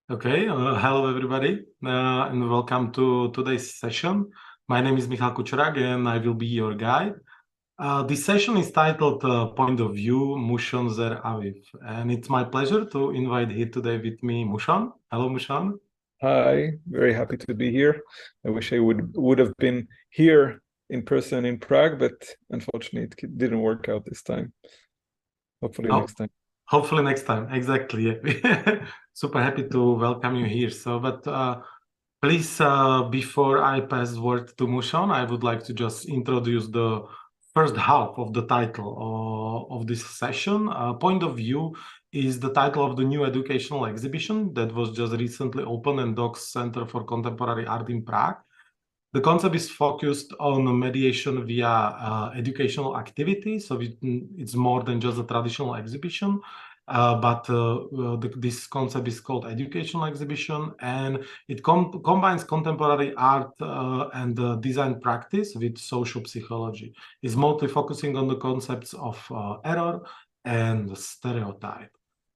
Okay, hello everybody, and welcome to today's session. My name is Michal Kučerák and I will be your guide. This session is titled Point of View, Mushon Zer-Aviv, and it's my pleasure to invite here today with me Mushon. Hello, Mushon. Hi, very happy to be here. I wish I would have been here in person in Prague, but unfortunately it didn't work out this time. Hopefully next time. Hopefully next time, exactly. Yeah. Super happy to welcome you here. Please, before I pass the word to Mushon, I would like to just introduce the first half of the title of this session. Point of View is the title of the new educational exhibition that was just recently opened in DOX Center for Contemporary Art in Prague. The concept is focused on mediation via educational activity, so it's more than just a traditional exhibition, this concept is called educational exhibition, and it combines contemporary art and design practice with social psychology. It's mostly focusing on the concepts of error and stereotype.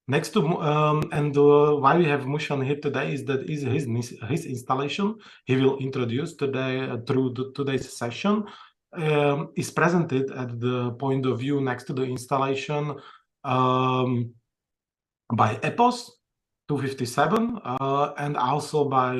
Next to why we have Mushon here today is that his installation he will introduce today through today's session is presented at the point of view next to the installation by EPOS 257 and also by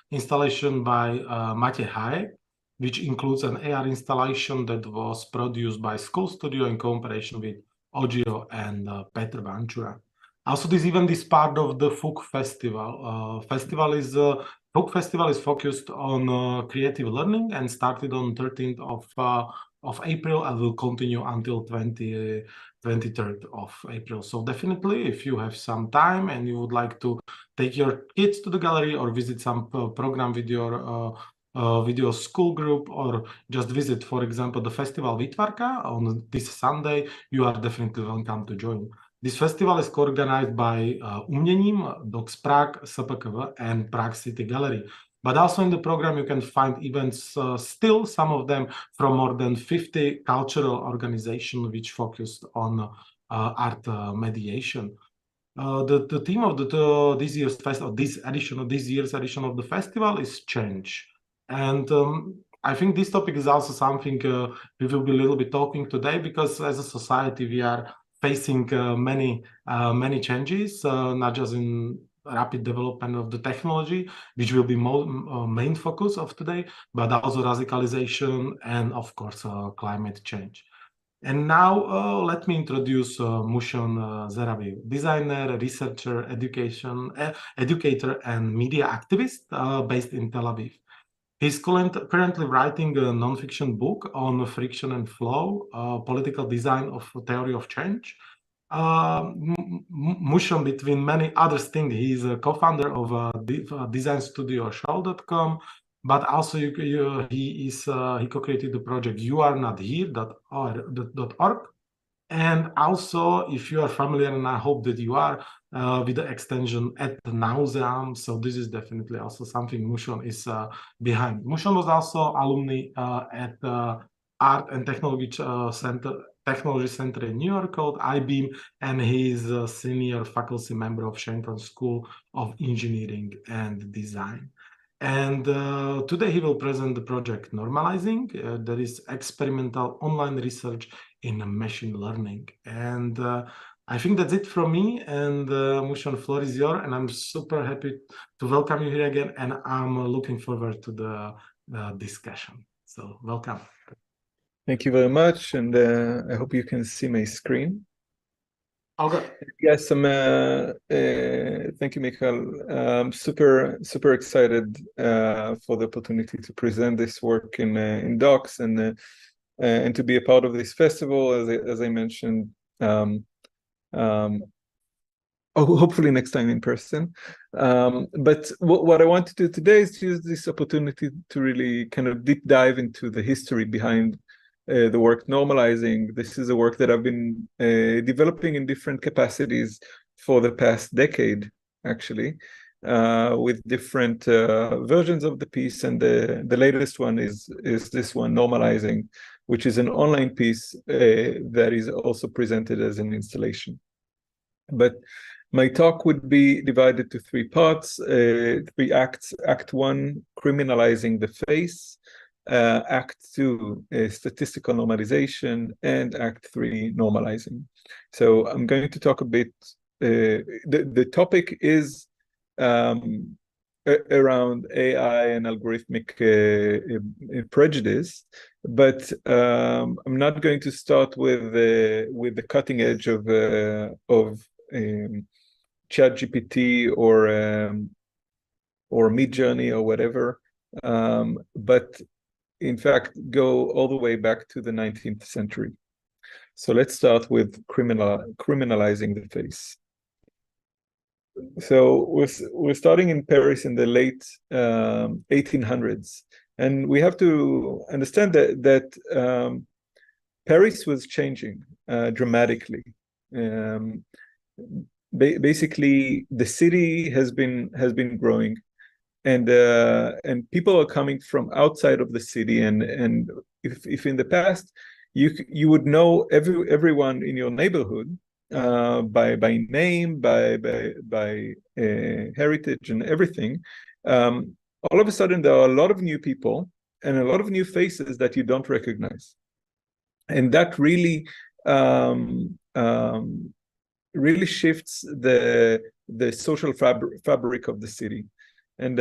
installation by Matěj Hájek, which includes an AR installation that was produced by School Studio in cooperation with Ogio and Petr Vančura. Also, this event is part of the FUK Festival. FUK Festival is focused on creative learning and started on 13th of April and will continue until 23rd of April. So definitely, if you have some time and you would like to take your kids to the gallery or visit some program with your video school group, or just visit, for example, the festival Výtvarka on this Sunday, you are definitely welcome to join. This festival is co-organized by Uměním, DOX Prague, SPKV, and Prague City Gallery. But also in the program, you can find events, still some of them from more than 50 cultural organizations which focused on art mediation. The theme of this year's festival, this year's edition of the festival is change. And I think this topic is also something we will be a little bit talking today, because as a society we are facing many changes, not just in rapid development of the technology, which will be main focus of today, but also radicalization and of course climate change. And now let me introduce Mushon Zer-Aviv, designer, researcher, educator, and media activist based in Tel Aviv. He's currently writing a non-fiction book on friction and flow, political design of theory of change. Mushon, between many other things, he's a co-founder of design studio show.com, but also he co-created the project youarenothere.org. And also, if you are familiar, and I hope that you are, with the extension at nauseam, so this is definitely also something Mushon is behind. Mushon was also alumni at Art and Technology Center in New York called IBEAM, and he is a senior faculty member of Shanghai School of Engineering and Design. And today he will present the project Normalizi.ng, that is experimental online research in machine learning. And I think that's it from me, and Mushon, floor is yours, and I'm super happy to welcome you here again, and I'm looking forward to the discussion. So welcome. Thank you very much, and I hope you can see my screen. Okay. Yes, thank you, Michal. I'm super excited for the opportunity to present this work in DOX and to be a part of this festival, as I mentioned. Hopefully next time in person. But what I want to do today is to use this opportunity to really kind of deep dive into the history behind the work Normalizi.ng. This is a work that I've been developing in different capacities for the past decade, actually, with different versions of the piece. And the latest one is this one, Normalizi.ng, which is an online piece that is also presented as an installation. But My talk would be divided to three parts, three acts. Act 1, criminalizing the face. Act 2, statistical normalization, and Act 3, normalizing. So I'm going to talk a bit, the topic is around AI and algorithmic prejudice, but I'm not going to start with the cutting edge of ChatGPT or Midjourney or whatever, but in fact go all the way back to the 19th century. So let's start with criminalizing the face. So we're starting in Paris in the late 1800s, and we have to understand that Paris was changing dramatically. Basically, the city has been growing, and people are coming from outside of the city. And if in the past you would know everyone in your neighborhood by name, by heritage and everything, all of a sudden there are a lot of new people and a lot of new faces that you don't recognize, and that really really shifts the social fabric of the city. And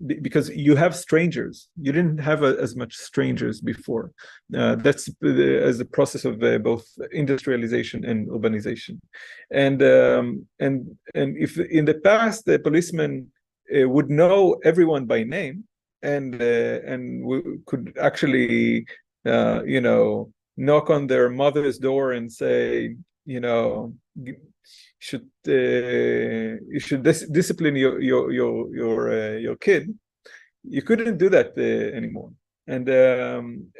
because you have strangers, you didn't have as much strangers before. That's as a process of both industrialization and urbanization. And if in the past the policeman would know everyone by name and could actually knock on their mother's door and say, you should discipline your kid. You couldn't do that anymore, and then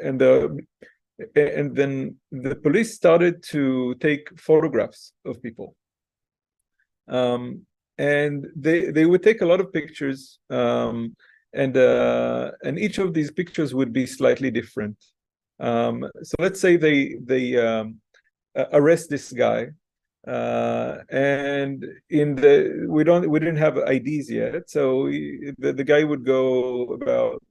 the police started to take photographs of people, and they would take a lot of pictures, and each of these pictures would be slightly different. So let's say they arrest this guy. And we didn't have IDs yet, so the guy would go about,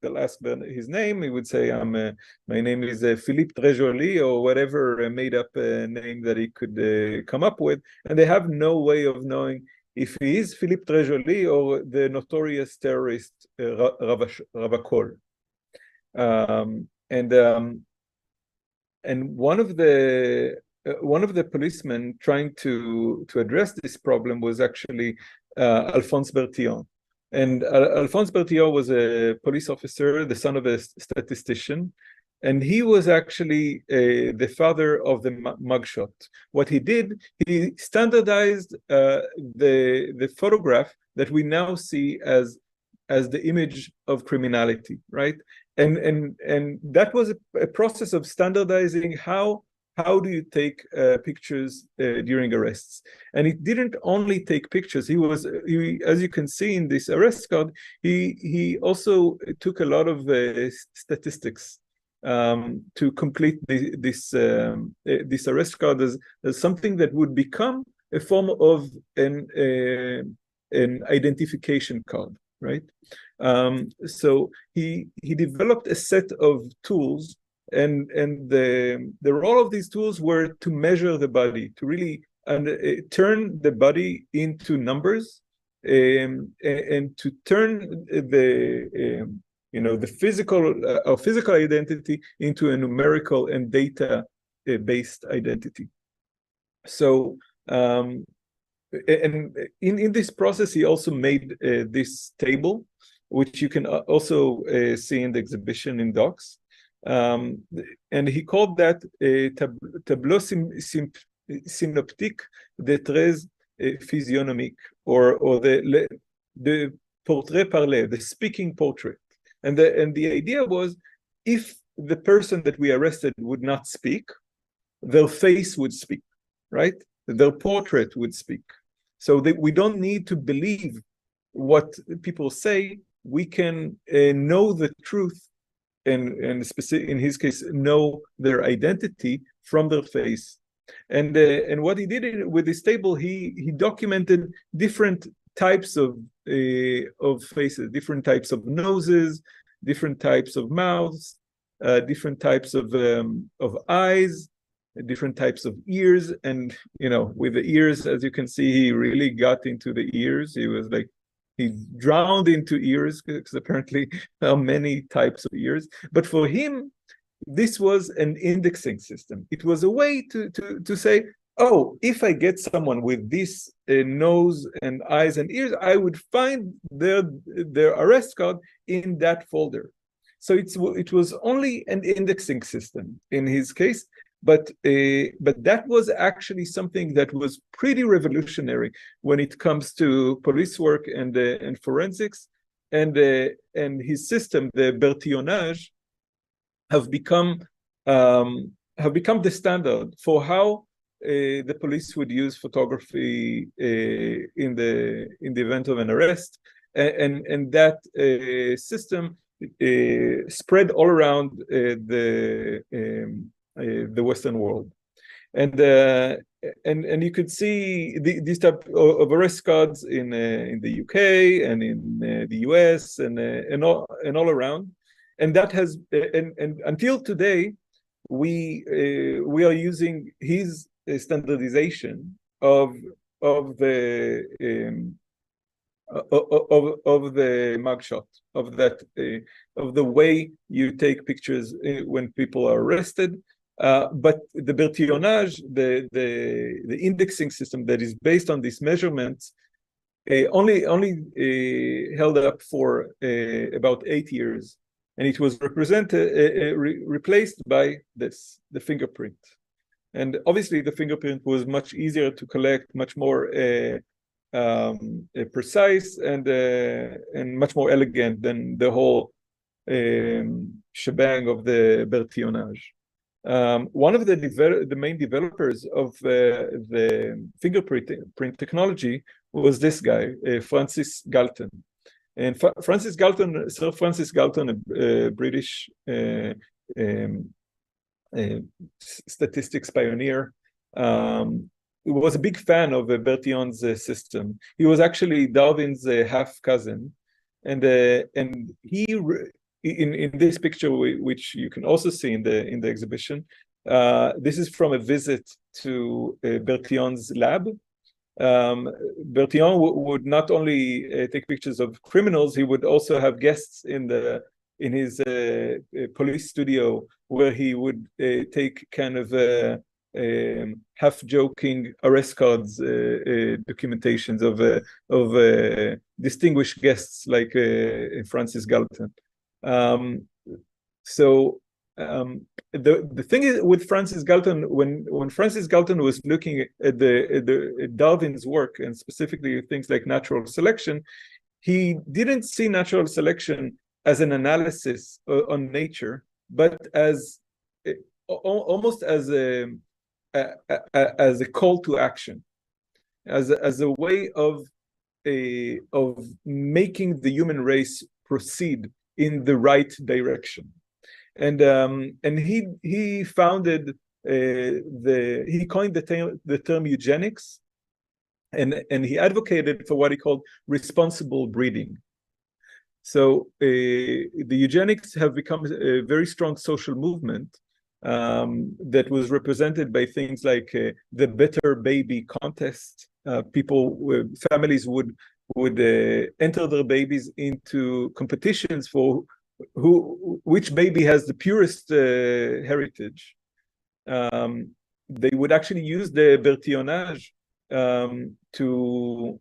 they'll ask his name. He would say, my name is Philippe Trejoli, or whatever made up name that he could come up with, and they have no way of knowing if he is Philippe Trejoli or the notorious terrorist Ravachol. And one of the policemen trying to address this problem was actually Alphonse Bertillon. And Alphonse Bertillon was a police officer, the son of a statistician, and he was actually the father of the mugshot. What he did, he standardized the photograph that we now see as the image of criminality, right? And that was a process of standardizing how do you take pictures during arrests. And he didn't only take pictures. He as you can see in this arrest card, he also took a lot of statistics to complete this arrest card as something that would become a form of an identification card, right? So he developed a set of tools, and the role of these tools were to measure the body, to really turn the body into numbers, and to turn the physical identity into a numerical and data based identity. So and in this process, he also made this table, which you can also see in the exhibition in DOX. And he called that tableau synoptique des traits physionomiques, or the Portrait Parle, the speaking portrait. And the idea was, if the person that we arrested would not speak, their face would speak, right? Their portrait would speak. So that we don't need to believe what people say. We can know the truth, and in his case, know their identity from their face And what he did with this table, he documented different types of faces, different types of noses, different types of mouths, different types of eyes, different types of ears. And with the ears, as you can see, he really got into the ears. He drowned into ears, because apparently there are many types of ears. But for him, this was an indexing system. It was a way to say, oh, if I get someone with this nose and eyes and ears, I would find their arrest card in that folder. So it was only an indexing system in his case, but that was actually something that was pretty revolutionary when it comes to police work and forensics, and his system, the Bertillonage, have become the standard for how the police would use photography in the event of an arrest, and that system spread all around the Western world, and you could see these type of arrest cards in the UK and in the US and all around. And that has and until today, we are using his standardization of the mugshot, of the way you take pictures when people are arrested. But the Bertillonage, the indexing system that is based on these measurements, only held up for about 8 years. And it was replaced by the fingerprint. And obviously the fingerprint was much easier to collect, much more precise and much more elegant than the whole shebang of the Bertillonage. One of the main developers of the fingerprint technology was this guy, Francis Galton. And Sir Francis Galton, a British statistics pioneer, was a big fan of Bertillon's system. He was actually Darwin's half cousin, and he in this picture, which you can also see in the exhibition, this is from a visit to Bertillon's lab. Bertillon would not only take pictures of criminals, he would also have guests in his police studio, where he would take kind of half-joking arrest cards, documentations of distinguished guests like Francis Galton. The thing is with Francis Galton, when Francis Galton was looking at Darwin's work, and specifically things like natural selection, he didn't see natural selection as an analysis on nature, but as almost as a call to action, as a way of making the human race proceed in the right direction. And he founded he coined the term eugenics, and he advocated for what he called responsible breeding. So the eugenics have become a very strong social movement that was represented by things like the Better Baby contest. Families would enter their babies into competitions for which baby has the purest heritage. They would actually use the Bertillonage to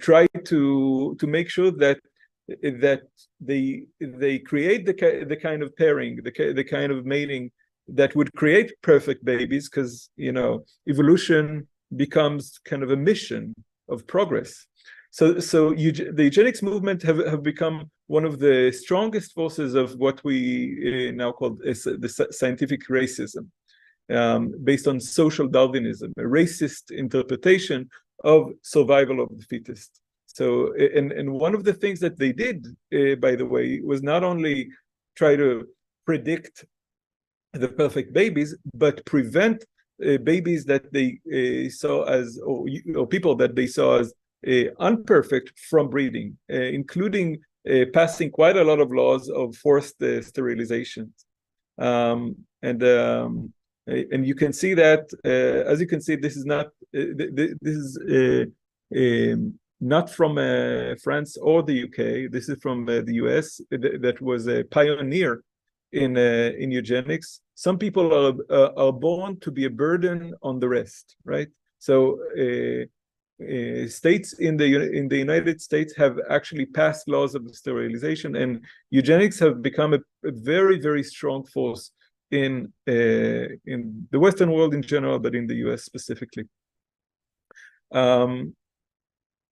try to make sure that they create the kind of pairing, the kind of mating that would create perfect babies, because evolution becomes kind of a mission of progress. So the eugenics movement have become one of the strongest forces of what we now call the scientific racism, based on social Darwinism, a racist interpretation of survival of the fittest. So, and one of the things that they did, by the way, was not only try to predict the perfect babies, but prevent babies that they saw as, or people that they saw as unperfect from breeding, including passing quite a lot of laws of forced sterilizations. And you can see that, as you can see, this is not not from France or the UK. This is from the US, that was a pioneer in eugenics. Some people are born to be a burden on the rest, right? So states in the United States have actually passed laws of sterilization, and eugenics have become a very, very strong force in the Western world in general, but in the US specifically.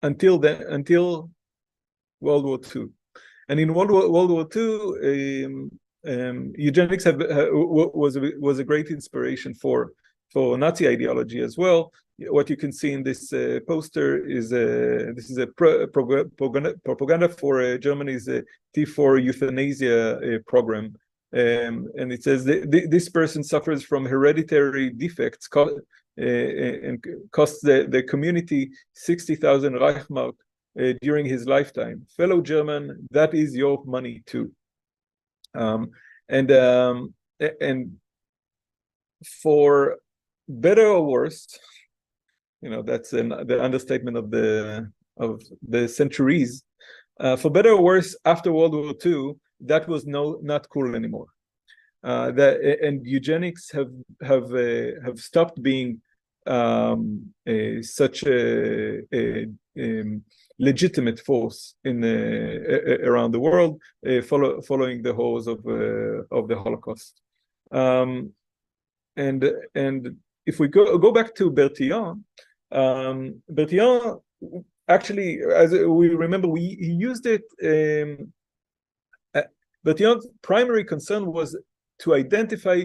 Until World War II. And in World War II, eugenics was a great inspiration for Nazi ideology as well. What you can see in this poster is this is a propaganda for Germany's T4 euthanasia program. And it says this person suffers from hereditary defects and costs the community 60,000 Reichsmark during his lifetime. Fellow German, that is your money too. And for better or worse, you know, that's the understatement of the centuries. For better or worse, after World War II, that was not cool anymore. And eugenics have stopped being such a legitimate force in around the world, following the horrors of the Holocaust. And if we go back to Bertillon, Bertillon actually, as we remember, he used it. Bertillon's primary concern was to identify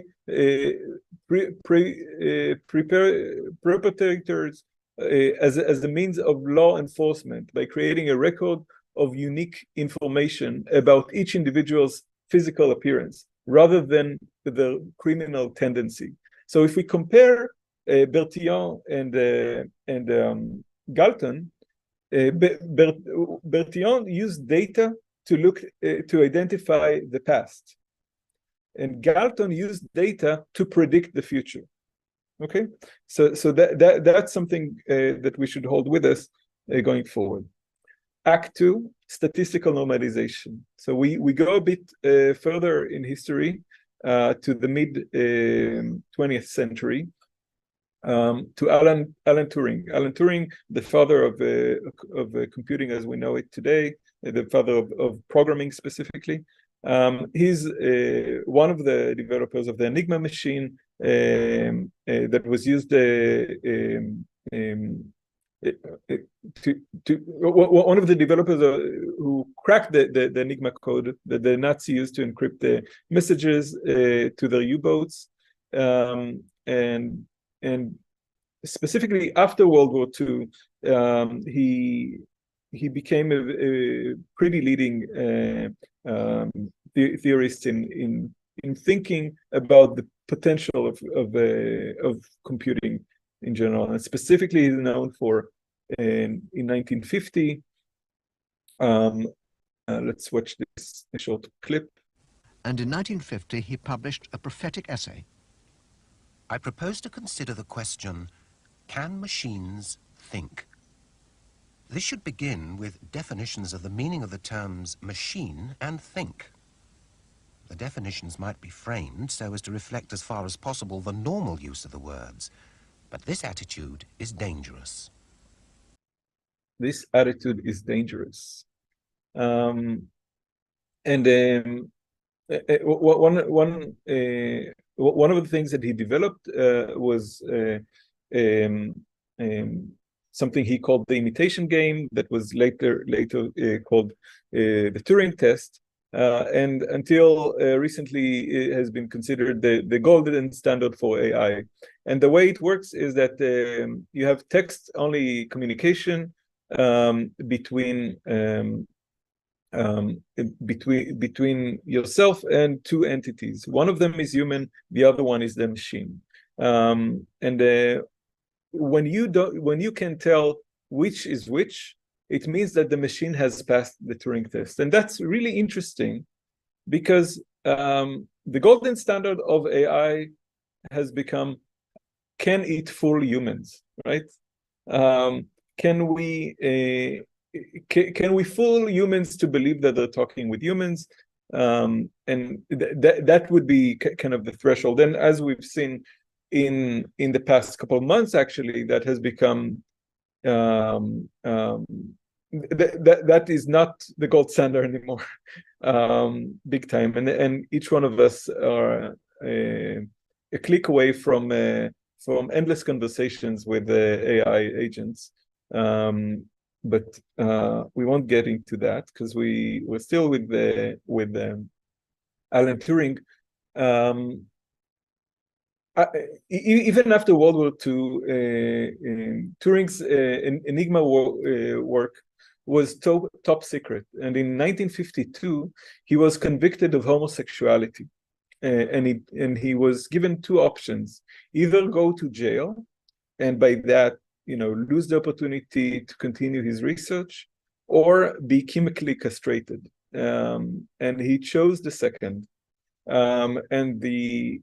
perpetrators as a means of law enforcement by creating a record of unique information about each individual's physical appearance rather than the criminal tendency. So if we compare Bertillon and Galton, Bertillon used data to look to identify the past, and Galton used data to predict the future. Okay, so that's something that we should hold with us going forward. Act 2, statistical normalization. So we go a bit further in history to the mid 20th century, to Alan Turing. Alan Turing, the father of computing as we know it today, the father of programming specifically. He's one of the developers of the Enigma machine that was used one of the developers who cracked the Enigma code that the Nazis used to encrypt the messages to their U-boats, and specifically after World War II, he became a pretty leading theorist in thinking about the potential of computing in general, and specifically he's known for in 1950. Let's watch this short clip. And in 1950 he published a prophetic essay. I propose to consider the question, can machines think? This should begin with definitions of the meaning of the terms machine and think. The definitions might be framed so as to reflect as far as possible the normal use of the words, but this attitude is dangerous. This attitude is dangerous. One of the things that he developed was something he called the imitation game, that was later called the Turing test, and until recently it has been considered the golden standard for AI. And the way it works is that you have text-only communication between yourself and two entities. One of them is human, the other one is the machine. When you can tell which is which, it means that the machine has passed the Turing test. And that's really interesting because the golden standard of AI has become, can it fool humans, right? Can we fool humans to believe that they're talking with humans? And that would be kind of the threshold. And as we've seen in the past couple of months, actually, that has become that is not the gold standard anymore, big time. And each one of us are a click away from endless conversations with AI agents. But we won't get into that because we're still with Alan Turing. Even after World War II, Turing's Enigma work was top secret, and in 1952 he was convicted of homosexuality, and he was given two options: either go to jail, and by that, lose the opportunity to continue his research, or be chemically castrated. And he chose the second. And the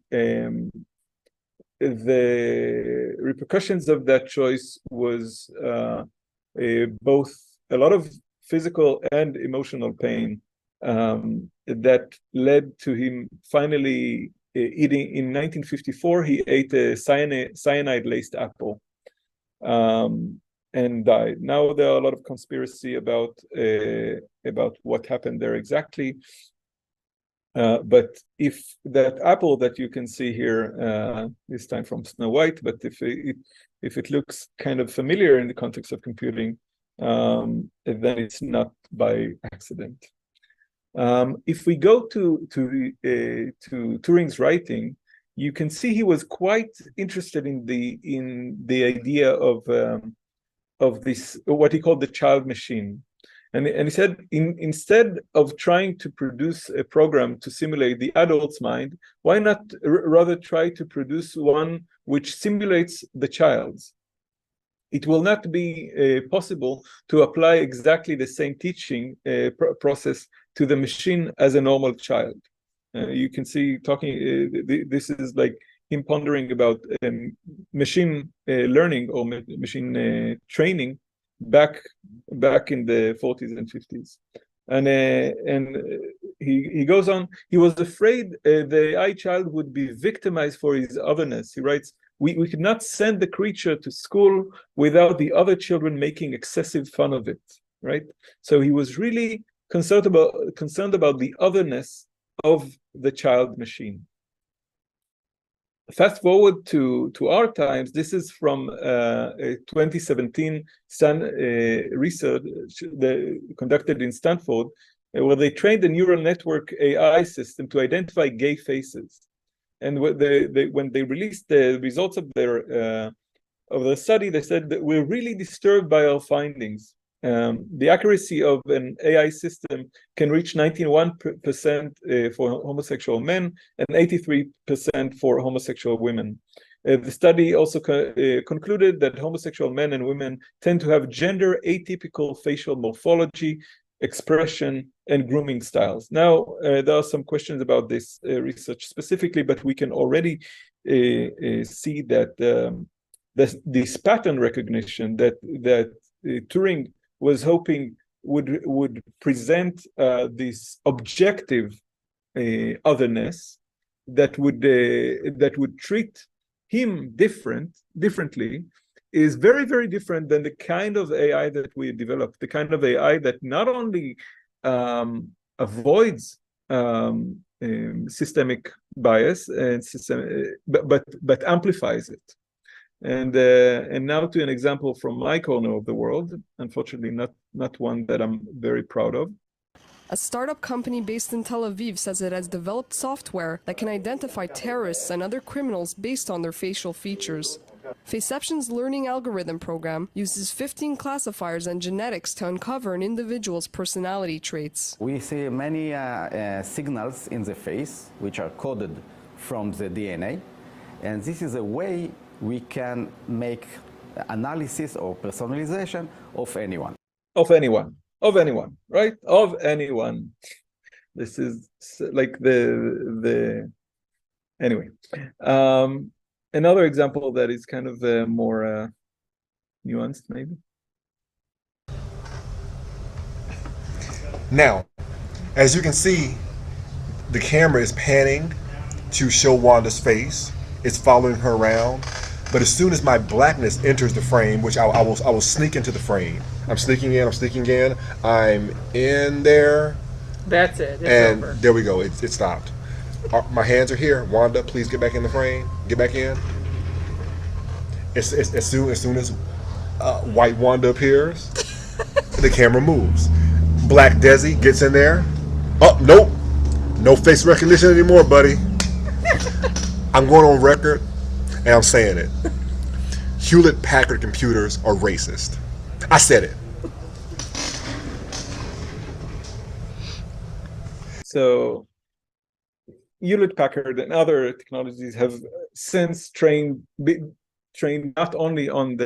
repercussions of that choice was both a lot of physical and emotional pain that led to him finally eating. In 1954, he ate a cyanide-laced apple. And died. Now there are a lot of conspiracy about what happened there exactly. But if that apple that you can see here, this time from Snow White, but if it looks kind of familiar in the context of computing, then it's not by accident. If we go to Turing's writing, you can see he was quite interested in the idea of this, what he called the child machine, and he said instead of trying to produce a program to simulate the adult's mind, why not rather try to produce one which simulates the child's? It will not be possible to apply exactly the same teaching process to the machine as a normal child. You can see this is like him pondering about machine learning or machine training back in the 40s and 50s. And he goes on, he was afraid the AI child would be victimized for his otherness. He writes, we could not send the creature to school without the other children making excessive fun of it, right? So he was really concerned about the otherness of the child machine. Fast forward to our times. This is from a 2017 research conducted in Stanford, where they trained a neural network AI system to identify gay faces. And when they released the results of their study, they said that we're really disturbed by our findings. The accuracy of an AI system can reach 91% for homosexual men and 83% for homosexual women. The study also concluded that homosexual men and women tend to have gender atypical facial morphology, expression, and grooming styles. Now, there are some questions about this research specifically, but we can already see that this pattern recognition that Turing was hoping would present this objective otherness that would treat him differently is very, very different than the kind of AI that we developed, the kind of AI that not only avoids systemic bias and but amplifies it. And now to an example from my corner of the world, unfortunately not one that I'm very proud of. A startup company based in Tel Aviv says it has developed software that can identify terrorists and other criminals based on their facial features. Faceception's learning algorithm program uses 15 classifiers and genetics to uncover an individual's personality traits. We see many signals in the face which are coded from the DNA. And this is a way we can make analysis or personalization of anyone. Of anyone, right? Of anyone. This is like anyway. Another example that is kind of more nuanced, maybe. Now, as you can see, the camera is panning to show Wanda's face. It's following her around. But as soon as my blackness enters the frame, which I will sneak into the frame. I'm sneaking in, I'm in there. That's it. It's and over. There we go. It stopped. My hands are here. Wanda, please get back in the frame. Get back in. As soon as white Wanda appears, the camera moves. Black Desi gets in there. Oh, nope. No face recognition anymore, buddy. I'm going on record, and I'm saying it. Hewlett-Packard computers are racist. I said it. So Hewlett-Packard and other technologies have since trained not only on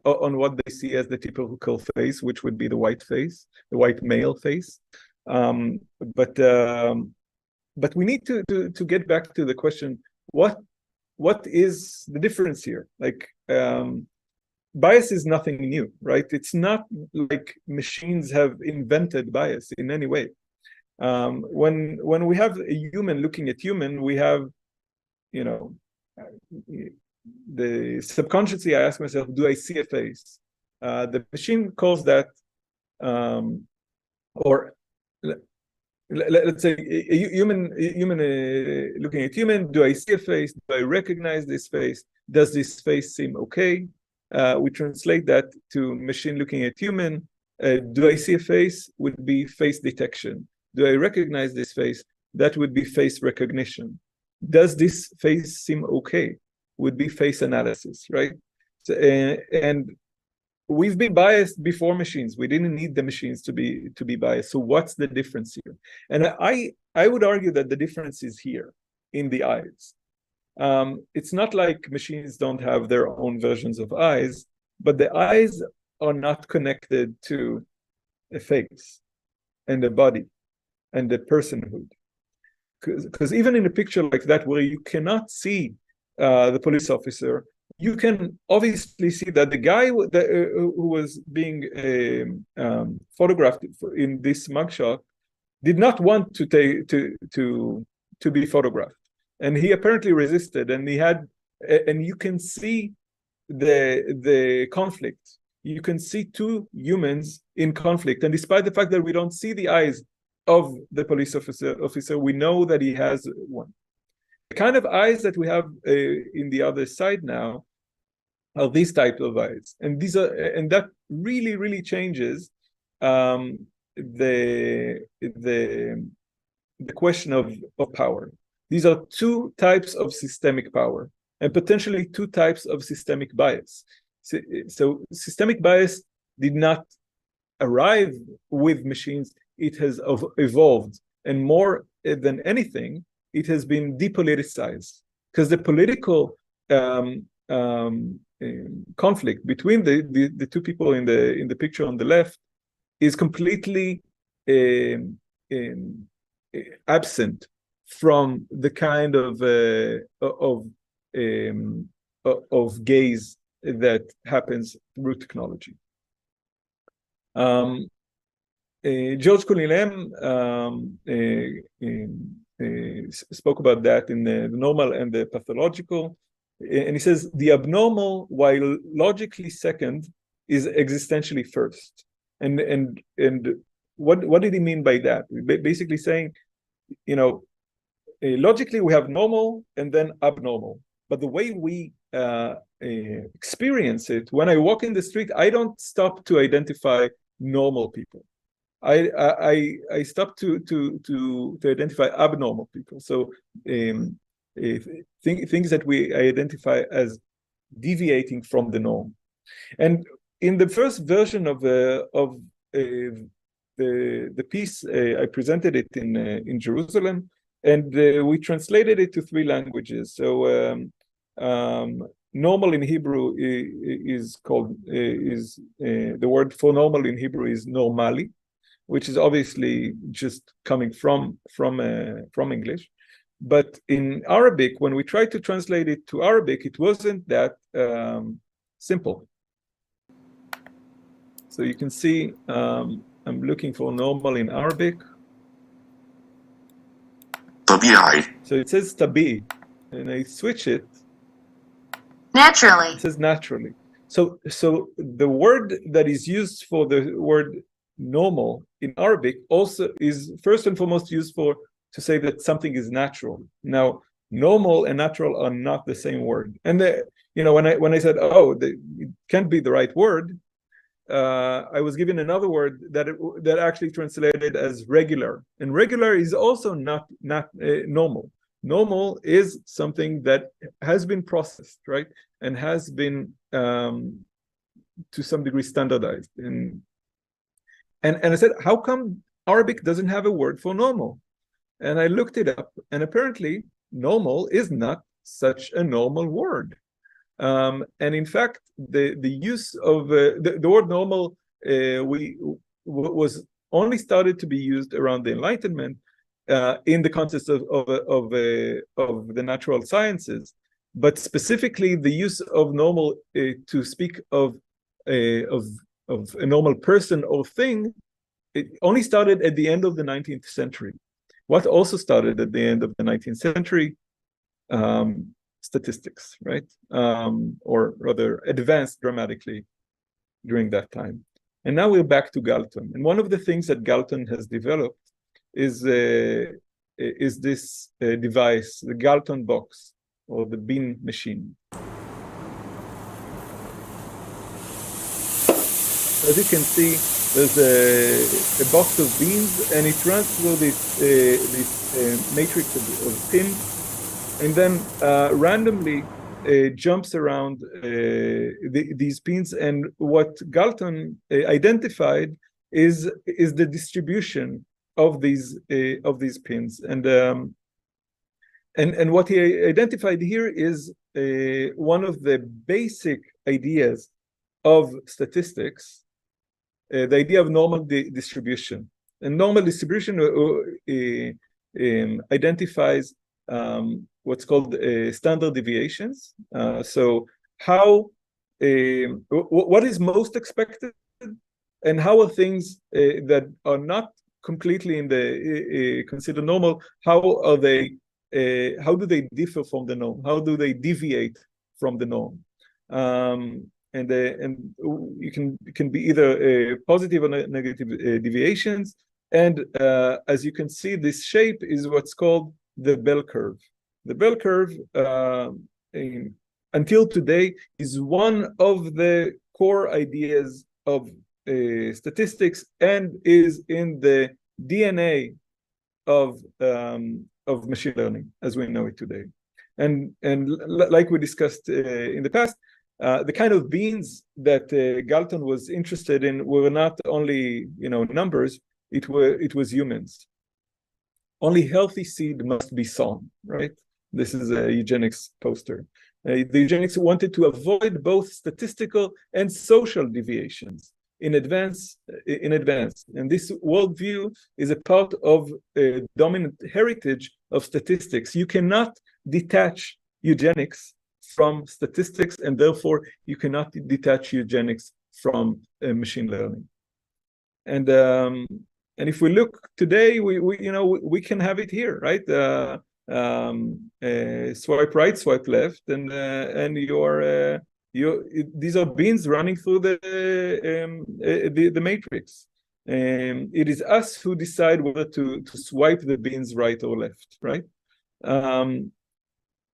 what they see as the typical face, which would be the white face, the white male face, but we need to get back to the question: what is the difference here? Like, bias is nothing new, right? It's not like machines have invented bias in any way. When we have a human looking at human, we have, the subconsciously I ask myself, do I see a face? The machine calls that, or let's say a human looking at human, do I see a face? Do I recognize this face? Does this face seem okay? We translate that to machine looking at human. Do I see a face? Would be face detection. Do I recognize this face? That would be face recognition. Does this face seem okay? Would be face analysis, right? So, and we've been biased before machines. We didn't need the machines to be biased. So what's the difference here? And I would argue that the difference is here in the eyes. It's not like machines don't have their own versions of eyes, but the eyes are not connected to a face and a body and the personhood. Because even in a picture like that, where you cannot see the police officer, you can obviously see that the guy who was being photographed in this mugshot did not want to be photographed, and he apparently resisted. And you can see the conflict. You can see two humans in conflict, and despite the fact that we don't see the eyes of the police officer, we know that he has one. The kind of eyes that we have in the other side now are these type of eyes, and that really changes the question of power. These are two types of systemic power, and potentially two types of systemic bias. So systemic bias did not arrive with machines. It has evolved, and more than anything, it has been depoliticized, because the political conflict between the two people in the picture on the left is completely absent from the kind of gaze that happens through technology. George Cullinan spoke about that in the normal and the pathological, and he says the abnormal, while logically second, is existentially first. And what did he mean by that? Basically saying, logically we have normal and then abnormal, but the way we experience it, when I walk in the street, I don't stop to identify normal people. I stop to identify abnormal people. So things that we identify as deviating from the norm. And in the first version of the piece, I presented it in Jerusalem. And we translated it to 3 languages. So normal in Hebrew is called, the word for normal in Hebrew is normali, which is obviously just coming from English. But in Arabic, when we tried to translate it to Arabic, it wasn't that simple. So you can see, I'm looking for normal in Arabic. So it says tabi, and I switch it. Naturally. It says naturally. So the word that is used for the word normal in Arabic also is first and foremost used to say that something is natural. Now, normal and natural are not the same word. And when I said, it can't be the right word, I was given another word that actually translated as regular, and regular is also not normal. Normal is something that has been processed, right, and has been to some degree standardized. And I said, how come Arabic doesn't have a word for normal? And I looked it up, and apparently normal is not such a normal word. And in fact, the use of the word normal was only started to be used around the Enlightenment in the context of the natural sciences, but specifically the use of normal to speak of a normal person or thing, it only started at the end of the 19th century. What also started at the end of the 19th century? Statistics, right? Or rather advanced dramatically during that time. And now we're back to Galton. And one of the things that Galton has developed is this device, the Galton box, or the bean machine. As you can see, there's a box of beans, and it runs through this matrix of pins, and then randomly jumps around these pins. And what Galton identified is the distribution of these pins. And what he identified here is one of the basic ideas of statistics, the idea of normal distribution. And normal distribution identifies what's called standard deviations. So what is most expected, and how are things that are not completely in the considered normal, how do they differ from the norm? How do they deviate from the norm? And it can be either positive or negative deviations. And as you can see, this shape is what's called the bell curve. The bell curve, until today, is one of the core ideas of statistics, and is in the DNA of machine learning as we know it today. And like we discussed in the past, the kind of beans that Galton was interested in were not only numbers; it was humans. Only healthy seed must be sown, right? This is a eugenics poster. The eugenics wanted to avoid both statistical and social deviations in advance. And this worldview is a part of a dominant heritage of statistics. You cannot detach eugenics from statistics, and therefore you cannot detach eugenics from machine learning. And if we look today, we can have it here, right? Swipe right, swipe left, and these are beans running through the matrix. It is us who decide whether to swipe the beans right or left, right?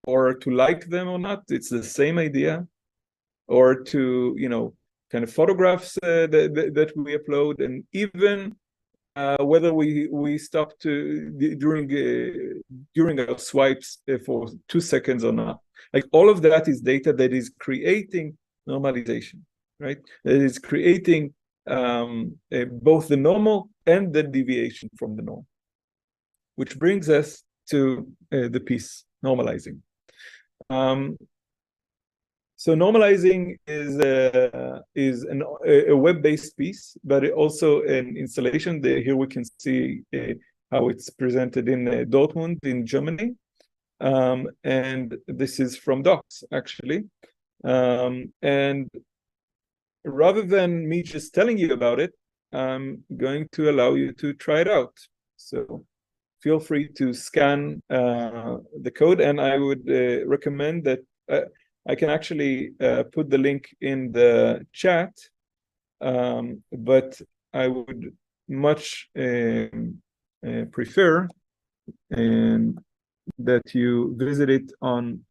Or to like them or not. It's the same idea. Or to kind of photographs that we upload, and even whether we stop during our swipes for 2 seconds or not. Like, all of that is data that is creating normalization, right? That is creating both the normal and the deviation from the norm. Which brings us to the piece, normalizing. So normalizing is a web-based piece, but also an installation. Here we can see how it's presented in Dortmund in Germany. And this is from DOX, actually. And rather than me just telling you about it, I'm going to allow you to try it out. So feel free to scan the code, and I would recommend that I can actually put the link in the chat, but I would much prefer that you visit it on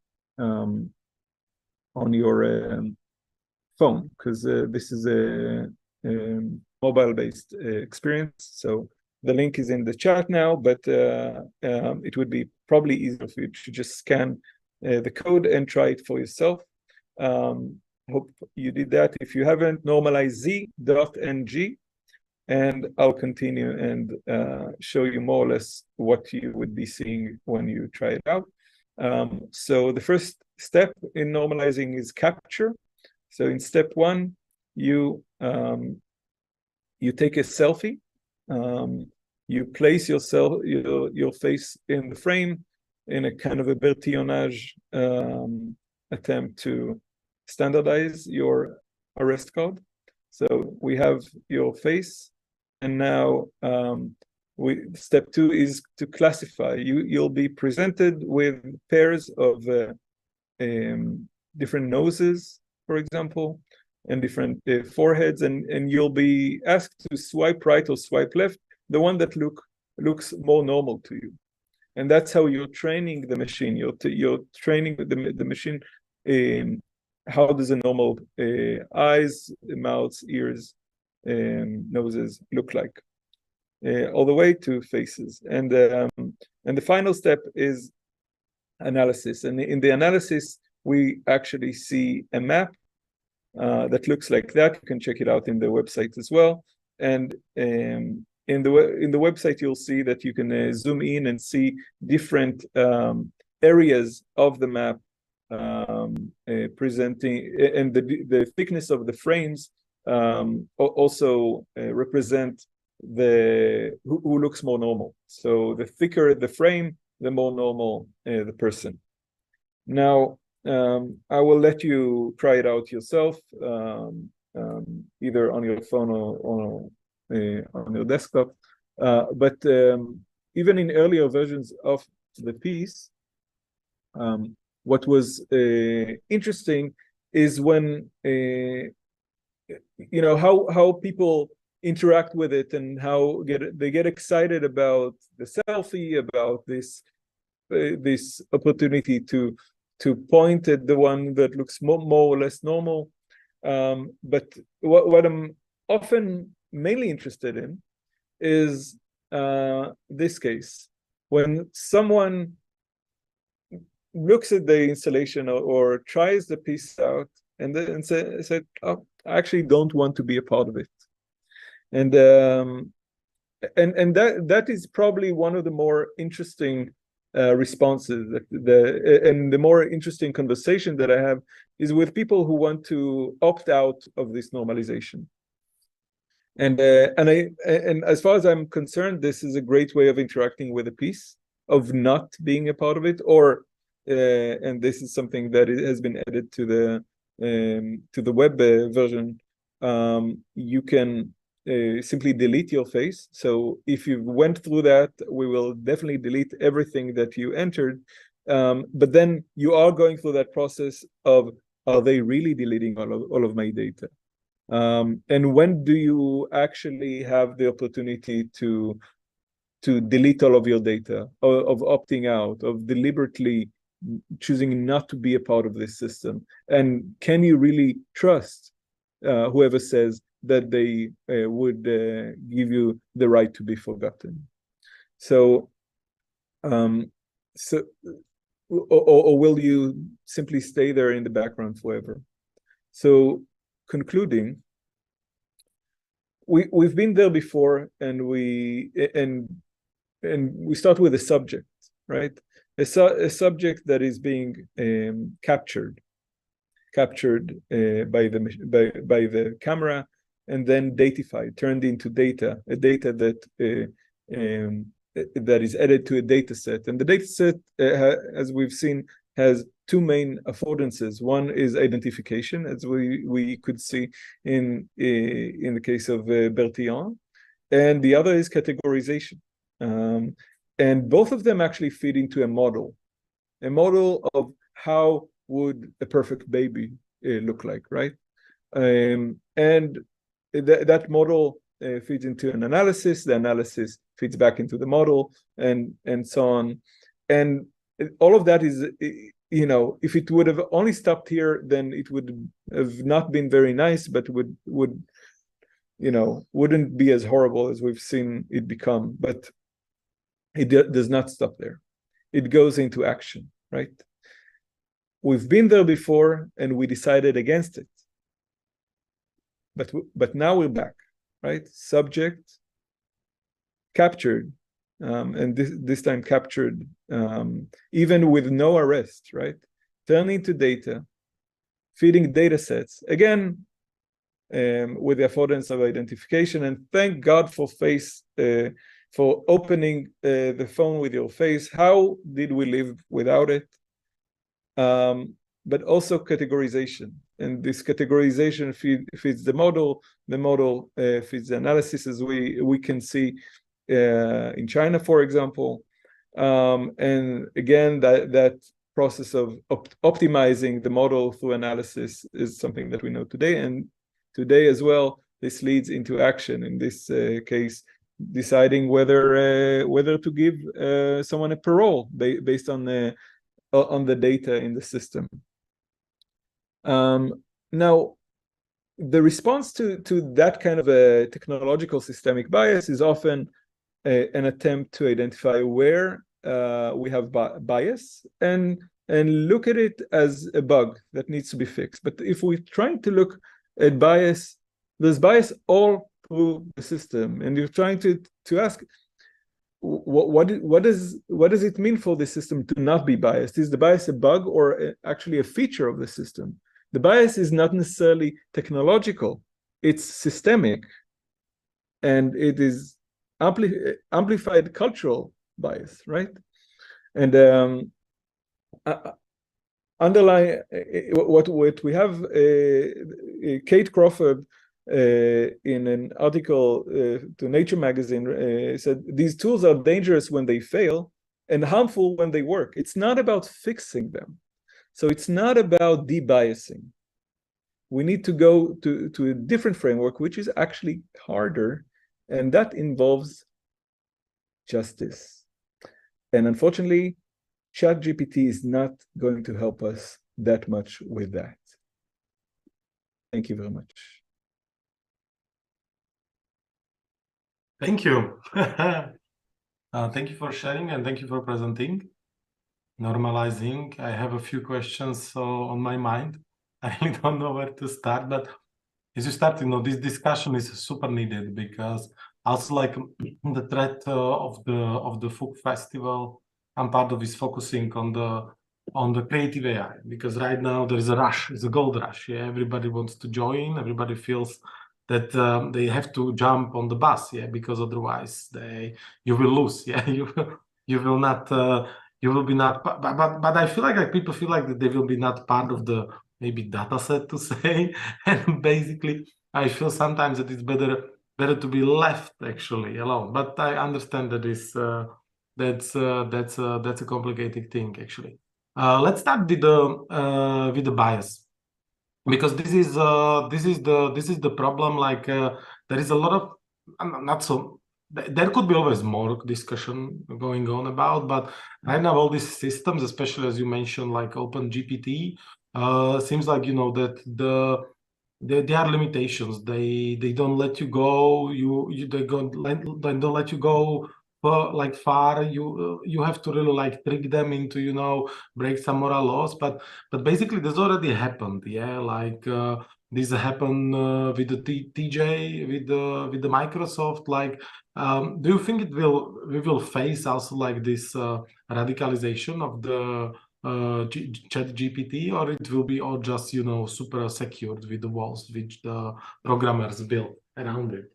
your phone, because this is a mobile-based experience. So the link is in the chat now, but it would be probably easier for you to just scan the code and try it for yourself. Hope you did that. If you haven't, normalize.ng, and I'll continue and show you more or less what you would be seeing when you try it out. So the first step in normalizing is capture. So in step one, you take a selfie. You place your face in the frame in a kind of a Bertillonage attempt to standardize your arrest code. So we have your face, and now step two is to classify. You'll be presented with pairs of different noses, for example, and different foreheads, and you'll be asked to swipe right or swipe left, the one that looks more normal to you. And that's how you're training the machine. You're training the machine. How does a normal eyes, mouths, ears, noses look like, all the way to faces. And the final step is analysis. And in the analysis, we actually see a map that looks like that. You can check it out in the website as well. And in the website, you'll see that you can zoom in and see different areas of the map presenting, and the thickness of the frames also represent who looks more normal. So the thicker the frame, the more normal the person. Now, I will let you try it out yourself, either on your phone or on your desktop. But even in earlier versions of the piece, what was interesting is when how people interact with it, and how they get excited about the selfie, about this opportunity to point at the one that looks more or less normal. But what I'm often mainly interested in is this case, when someone looks at the installation or tries the piece out and then said, oh, I actually don't want to be a part of it. And that is probably one of the more interesting responses, and the more interesting conversation that I have is with people who want to opt out of this normalization. And as far as I'm concerned, this is a great way of interacting with a piece, of not being a part of it, or and this is something that has been added to the web version. You can simply delete your face. So if you went through that, we will definitely delete everything that you entered. But then you are going through that process of, are they really deleting all of my data? And when do you actually have the opportunity to delete all of your data, of opting out, of delibereately choosing not to be a part of this system? And can you really trust whoever says that they would give you the right to be forgotten? So, or will you simply stay there in the background forever? So, concluding, we've been there before, and we start with a subject. right? A subject that is being captured by the camera, and then datified, turned into data, a data that is added to a data set. And the data set, as we've seen, has two main affordances. One is identification, as we could see in the case of Bertillon, and the other is categorization. And both of them actually feed into a model of how would a perfect baby look like, right? And that model feeds into an analysis. The analysis feeds back into the model, and so on. And all of that is, you know, if it would have only stopped here, then it would have not been very nice, but would you know, wouldn't be as horrible as we've seen it become. But it does not stop there. It goes into action, right? We've been there before, and we decided against it. But now we're back, right? Subject captured, and this time captured even with no arrest, right? Turning to data, feeding data sets, again, with the affordance of identification. And thank God for face, for opening the phone with your face. How did we live without it? But also categorization. And this categorization feeds the model feeds the analysis, as we can see in China, for example. And again, that process of optimizing the model through analysis is something that we know today. And today as well, this leads into action. In this case, deciding whether to give someone a parole based on the data in the system. Now, the response to that kind of a technological systemic bias is often an attempt to identify where we have bias and look at it as a bug that needs to be fixed. But if we're trying to look at bias, there's bias all through the system, and you're trying to ask, what does it mean for the system to not be biased? Is the bias a bug or actually a feature of the system? The bias is not necessarily technological, it's systemic, and it is amplified cultural bias, right? And underlying what we have, Kate Crawford in an article to Nature magazine said these tools are dangerous when they fail and harmful when they work. It's not about fixing them. So it's not about debiasing. We need to go to a different framework, which is actually harder, and that involves justice. And unfortunately, ChatGPT is not going to help us that much with that. Thank you very much. Thank you. Thank you for sharing, and thank you for presenting. Normalizing. I have a few questions on my mind. I really don't know where to start, but as you start, this discussion is super needed, because also like the thread of the FUG festival I'm part of is focusing on the creative AI, because right now there is a rush, it's a gold rush. Yeah, everybody wants to join, everybody feels that they have to jump on the bus, yeah, because otherwise you will lose, yeah, you will not. You will be not, but I feel like people feel like that they will be not part of the maybe data set, to say, and basically I feel sometimes that it's better to be left actually alone. But I understand that that's a complicated thing actually. Let's start with the bias, because this is the problem. Like there is a lot of not so. There could be always more discussion going on about, but right now all these systems, especially as you mentioned, like OpenGPT, seems like that there are limitations. They don't let you go. They don't let you go like far. You have to really like trick them into break some moral laws. But basically this already happened. Yeah, like this happen with the TJ, with the Microsoft. Like, do you think we will face also like this radicalization of the Chat GPT, or it will be all just, you know, super secured with the walls which the programmers built around it?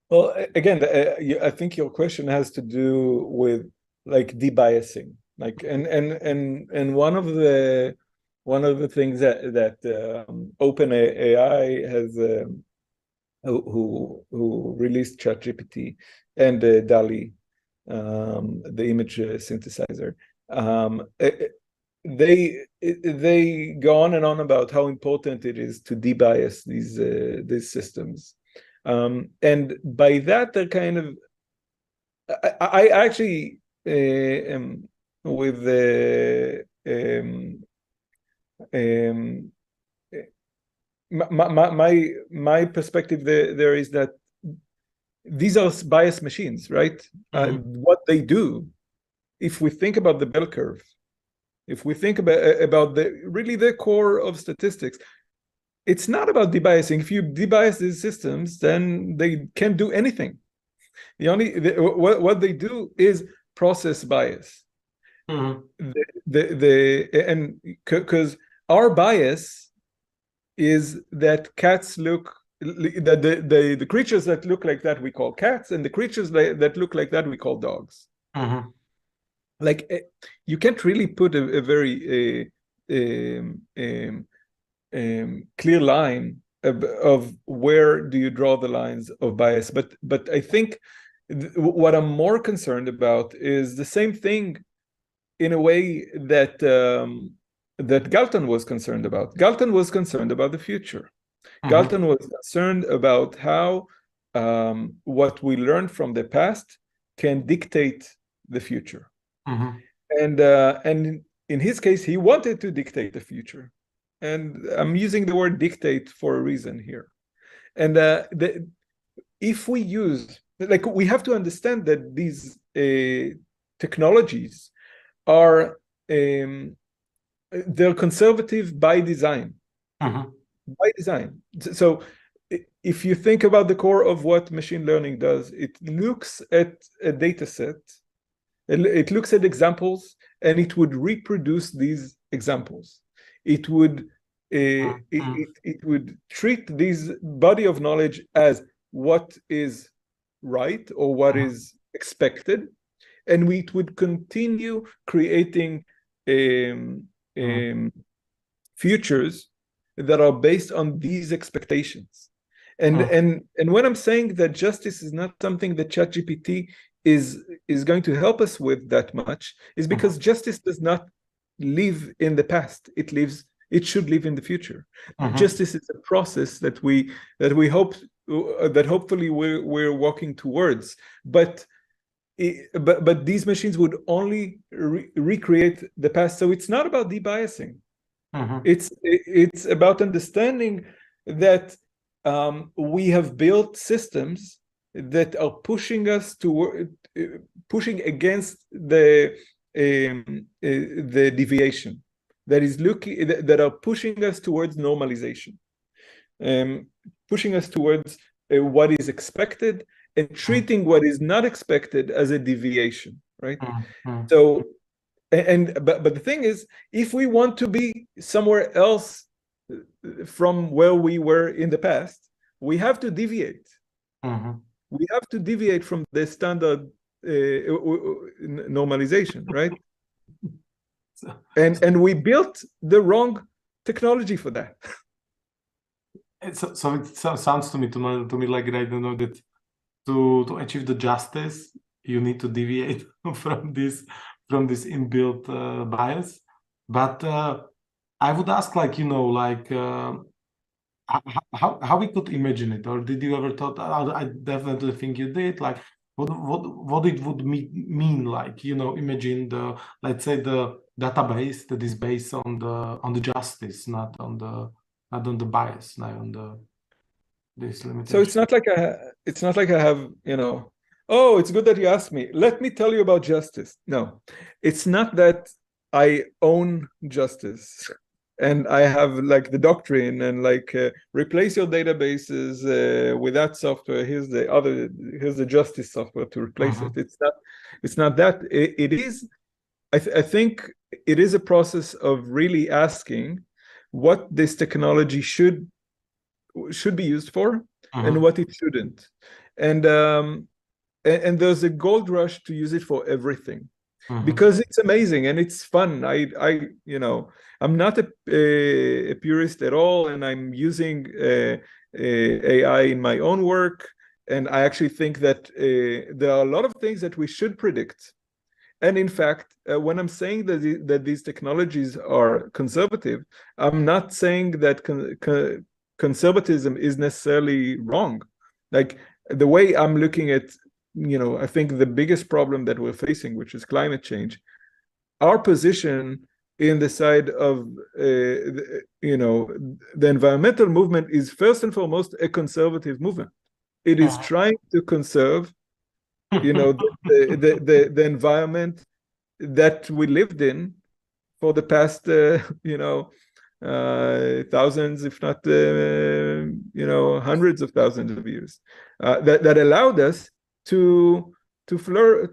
Well, again, I think your question has to do with like debiasing, like, and one of the things that OpenAI has, who released ChatGPT and DALL-E, the image synthesizer, they go on and on about how important it is to debias these systems. And by that, they're kind of, I actually am with the my perspective there is that these are biased machines, right? What they do, if we think about the bell curve, if we think about the core of statistics, it's not about debiasing. If you debias these systems, then they can't do anything. What they do is process bias. Because our bias is that cats look, the creatures that look like that we call cats, and the creatures that look like that we call dogs. Like, you can't really put a very clear line of where do you draw the lines of bias. But I think what I'm more concerned about is the same thing in a way that that Galton was concerned about. Galton was concerned about the future. Galton was concerned about how what we learned from the past can dictate the future. And in his case, he wanted to dictate the future. And I'm using the word dictate for a reason here. And if we use, like, we have to understand that these technologies are, they're conservative by design. By design. So if you think about the core of what machine learning does, it looks at a data set, it looks at examples, and it would reproduce these examples. It would it would treat this body of knowledge as what is right or what is expected, and it would continue creating futures that are based on these expectations. And when I'm saying that justice is not something that ChatGPT is going to help us with that much, is because justice does not live in the past. It should live in the future. Justice is a process that we hope that hopefully we're walking towards. But these machines would only recreate the past. So it's not about debiasing. It's about understanding that we have built systems that are pushing us toward, pushing against the deviation, that are pushing us towards normalization, pushing us towards what is expected and treating what is not expected as a deviation, right? So, but the thing is, if we want to be somewhere else from where we were in the past, we have to deviate. We have to deviate from the standard normalization, right? And we built the wrong technology for that. So it sounds to me like, I don't know, that to achieve the justice, you need to deviate from this inbuilt bias. But I would ask, like, you know, like how we could imagine it, or did you ever thought? I definitely think you did. Like, what it would mean, like, you know, imagine the, let's say, the database that is based on the justice, not on the bias, not on this limitation. So it's not like I have, you know, oh, it's good that you asked me. Let me tell you about justice. No, it's not that I own justice and I have like the doctrine and like replace your databases with that software. Here's the justice software to replace it. It's not that. It is. I think it is a process of really asking what this technology should be used for and what it shouldn't. And there's a gold rush to use it for everything. Because it's amazing and it's fun. I'm not a purist at all, and I'm using AI in my own work. And I actually think that there are a lot of things that we should predict. And in fact, when I'm saying that these technologies are conservative, I'm not saying that conservatism is necessarily wrong. Like the way I'm looking at, I think the biggest problem that we're facing, which is climate change, our position in the side of, the environmental movement is first and foremost a conservative movement. It is trying to conserve, the environment that we lived in for the past, thousands, if not, hundreds of thousands of years, that allowed us to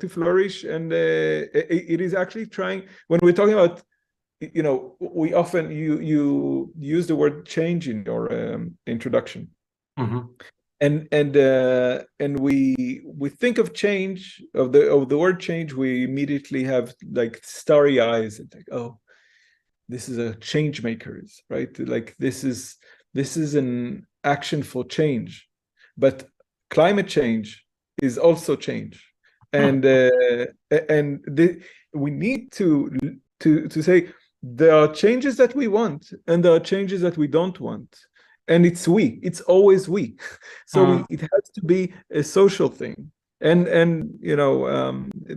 flourish. And it is actually trying, when we're talking about, we often you use the word change in your introduction. And we think of change, of the word change, we immediately have like starry eyes and think, oh, this is a change makers, right? Like this is an action for change. But climate change is also change, and we need to say there are changes that we want and there are changes that we don't want, and it's always we. So it has to be a social thing, and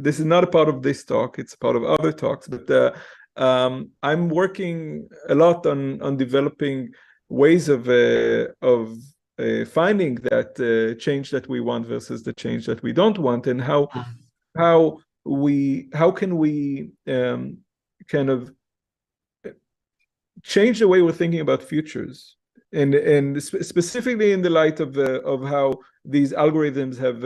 this is not a part of this talk, it's a part of other talks, but I'm working a lot on developing ways of finding that change that we want versus the change that we don't want, and how can we kind of change the way we're thinking about futures, and specifically in the light of how these algorithms have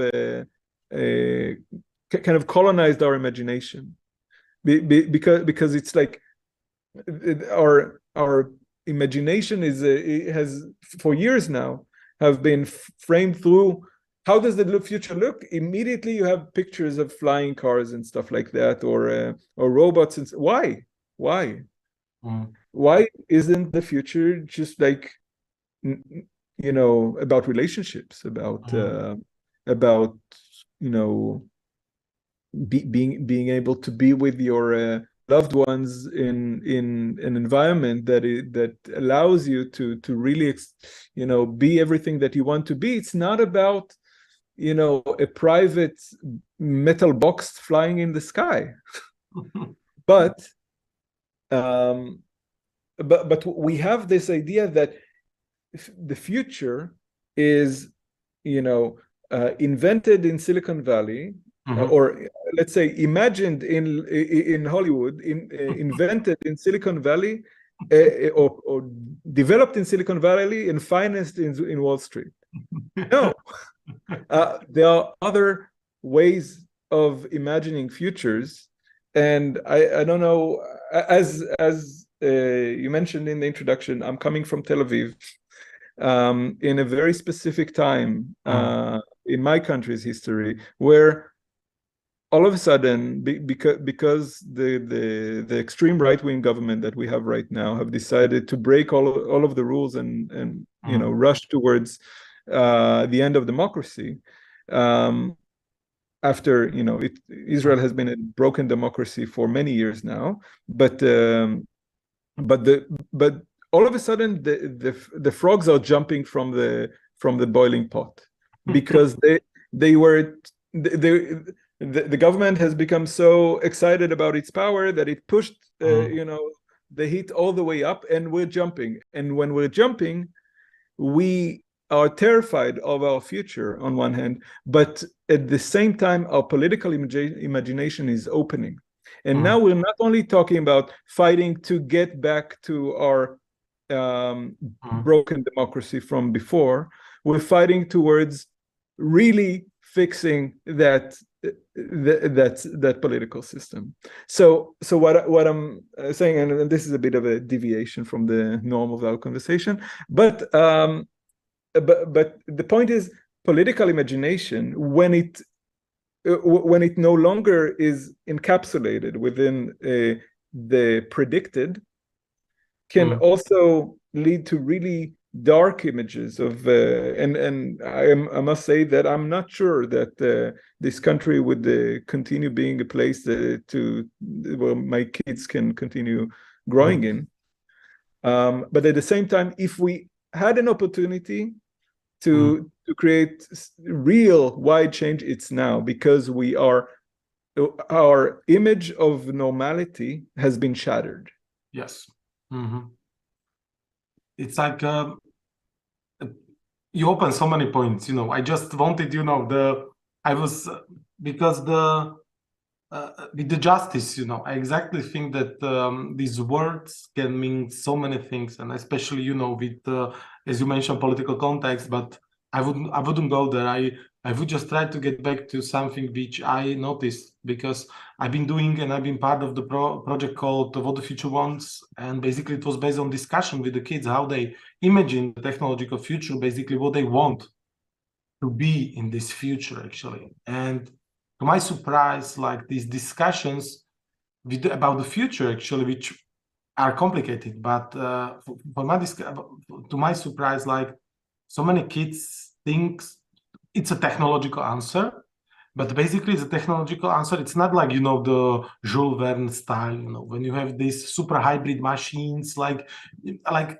kind of colonized our imagination, because it's like our imagination has for years now have been framed through how does the future look. Immediately you have pictures of flying cars and stuff like that, or robots. And why isn't the future just like about relationships, about being able to be with your loved ones in an environment that allows you to really be everything that you want to be. It's not about a private metal box flying in the sky. but we have this idea that the future is invented in Silicon Valley, or let's say imagined in Hollywood, invented in Silicon Valley, or developed in Silicon Valley and financed in Wall Street. No, there are other ways of imagining futures, and I don't know. As you mentioned in the introduction, I'm coming from Tel Aviv, in a very specific time in my country's history, where all of a sudden, because the extreme right-wing government that we have right now have decided to break all of the rules and rush towards the end of democracy. After Israel has been a broken democracy for many years now, but all of a sudden the frogs are jumping from the boiling pot, because the government has become so excited about its power that it pushed the heat all the way up, and we're jumping. And when we're jumping, we are terrified of our future on one hand, but at the same time our political imagination is opening. And now we're not only talking about fighting to get back to our broken democracy from before, we're fighting towards really fixing that political system. So what I'm saying, and this is a bit of a deviation from the norm of our conversation, but the point is, political imagination, when it no longer is encapsulated within the predicted, can also lead to really dark images of and I must say that I'm not sure that this country would continue being a place where my kids can continue growing in. But at the same time, if we had an opportunity to create real wide change, it's now, because our image of normality has been shattered. Yes. It's like you open so many points, I just wanted, with the justice, I exactly think that these words can mean so many things, and especially, with, as you mentioned, political context, but I wouldn't go there. I would just try to get back to something which I noticed, because I've been part of the project called What the Future Wants, and basically it was based on discussion with the kids, how they imagine the technological future, basically what they want to be in this future, actually. And to my surprise, like these discussions about the future, actually, which are complicated, but to my surprise, like so many kids think it's a technological answer, but basically it's a technological answer. It's not like, the Jules Verne style, when you have these super hybrid machines, like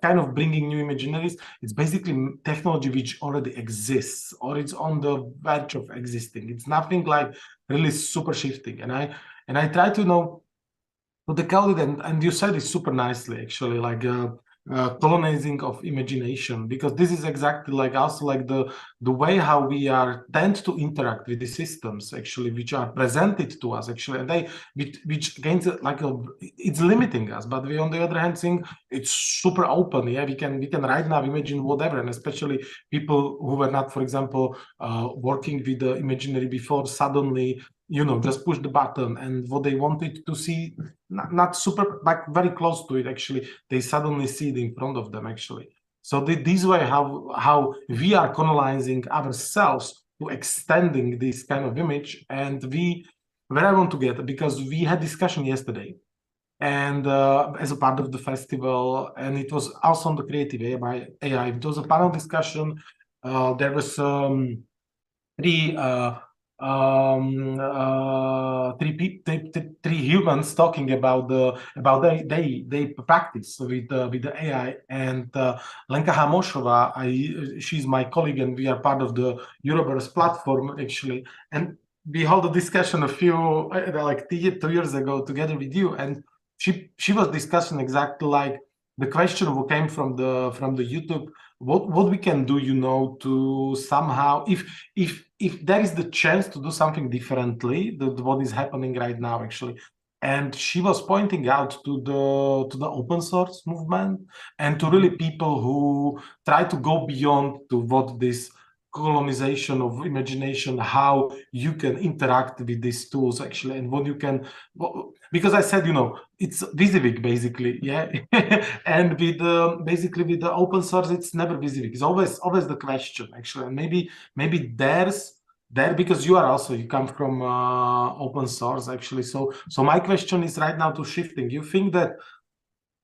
kind of bringing new imaginaries. It's basically technology which already exists, or it's on the verge of existing. It's nothing like really super shifting. And I try to decode it, and you said it super nicely, actually, like colonizing of imagination, because this is exactly like also like the way how we tend to interact with the systems, actually, which are presented to us, actually, and which gains like it's limiting us, but we on the other hand think it's super open. Yeah, we can right now imagine whatever, and especially people who were not, for example, working with the imaginary before, suddenly just push the button, and what they wanted to see, not super, like very close to it, actually, they suddenly see it in front of them, actually. So this way how we are colonizing ourselves to extending this kind of image. And where I want to get, because we had discussion yesterday, and as a part of the festival, and it was also on the creative AI. It was a panel discussion. There was three humans talking about they practice with the AI, and Lenka Hamoshova, she's my colleague, and we are part of the Euroverse platform, actually, and we held a discussion a few like 2 years ago together with you, and she was discussing exactly like the question who came from the YouTube, what we can do, to somehow, if there is the chance to do something differently than what is happening right now, actually. And she was pointing out to the open source movement, and to really people who try to go beyond to what this colonization of imagination, how you can interact with these tools, actually, and what you can, because I said, it's WYSIWYG, basically, yeah. And with basically with the open source, it's never WYSIWYG. It's always the question, actually. And maybe there, because you come from open source, actually. So my question is right now to shifting. You think that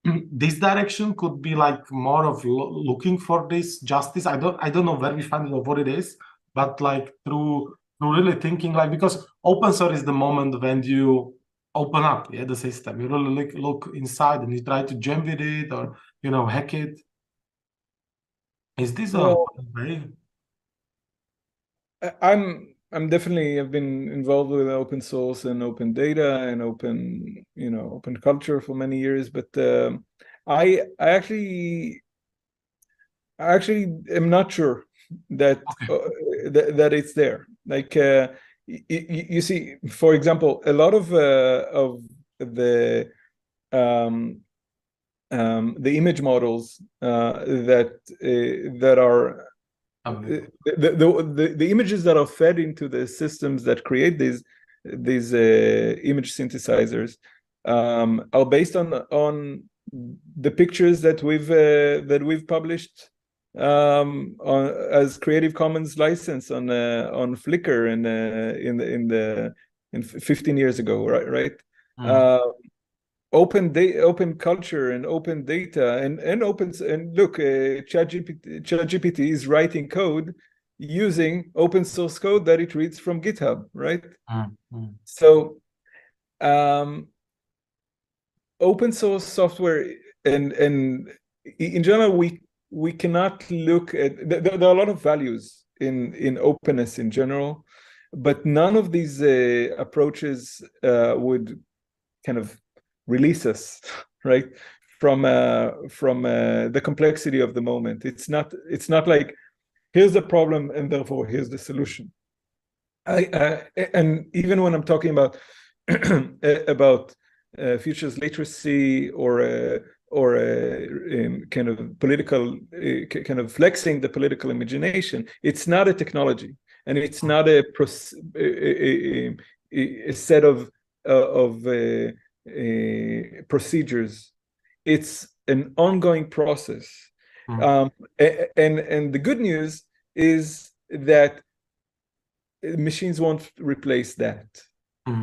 this direction could be like more of looking for this justice? I don't know where we find it or what it is, but like through really thinking, like, because open source is the moment when you open up the system, you really look inside and you try to jam with it, or hack it. Is this a way? I'm definitely, I've been involved with open source and open data and open culture for many years, but I actually am not sure that that it's there. Like you see, for example, a lot of the image models that are the images that are fed into the systems that create these image synthesizers are based on the pictures that we've published as Creative Commons license on Flickr in 15 years ago, right? Open culture and open data and look, ChatGPT is writing code using open source code that it reads from GitHub, right? So open source software and in general, we cannot look at, there are a lot of values in openness in general, but none of these approaches would kind of release us, right, from the complexity of the moment. It's not like here's the problem and therefore here's the solution. And even when I'm talking about futures literacy or kind of political, kind of flexing the political imagination, it's not a technology, and it's not a set of procedures. It's an ongoing process. And the good news is that machines won't replace that.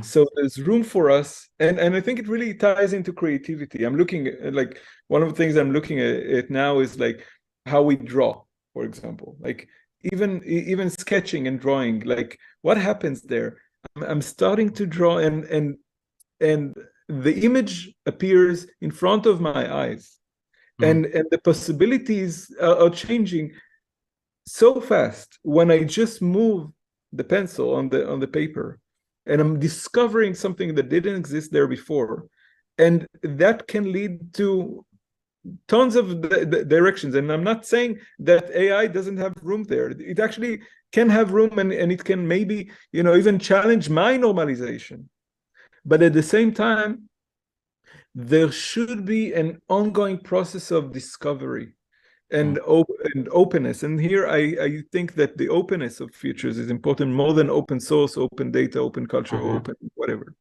So there's room for us, and I think it really ties into creativity. I'm looking at, like, one of the things I'm looking at now is like how we draw, for example, like even sketching and drawing, like what happens there. I'm starting to draw and the image appears in front of my eyes, and the possibilities are changing so fast when I just move the pencil on the paper. And I'm discovering something that didn't exist there before. And that can lead to tons of directions. And I'm not saying that AI doesn't have room there. It actually can have room, and it can maybe, even challenge my normalization. But at the same time, there should be an ongoing process of discovery and openness. And here I think that the openness of futures is important more than open source, open data, open culture, open whatever.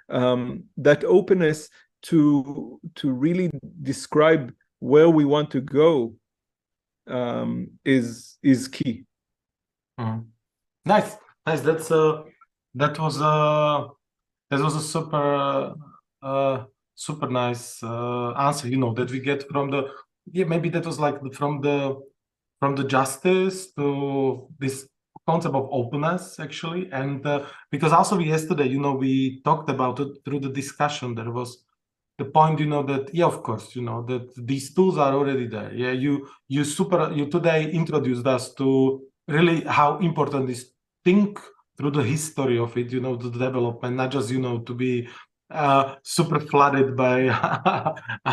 That openness to really describe where we want to go is key. Nice. That was a super nice answer, that we get from the. Yeah, maybe that was like from the justice to this concept of openness, actually. And because also yesterday, we talked about it through the discussion. There was the point, that, yeah, of course, that these tools are already there. Yeah, you today introduced us to really how important is think through the history of it, the development, not just, to be super flooded by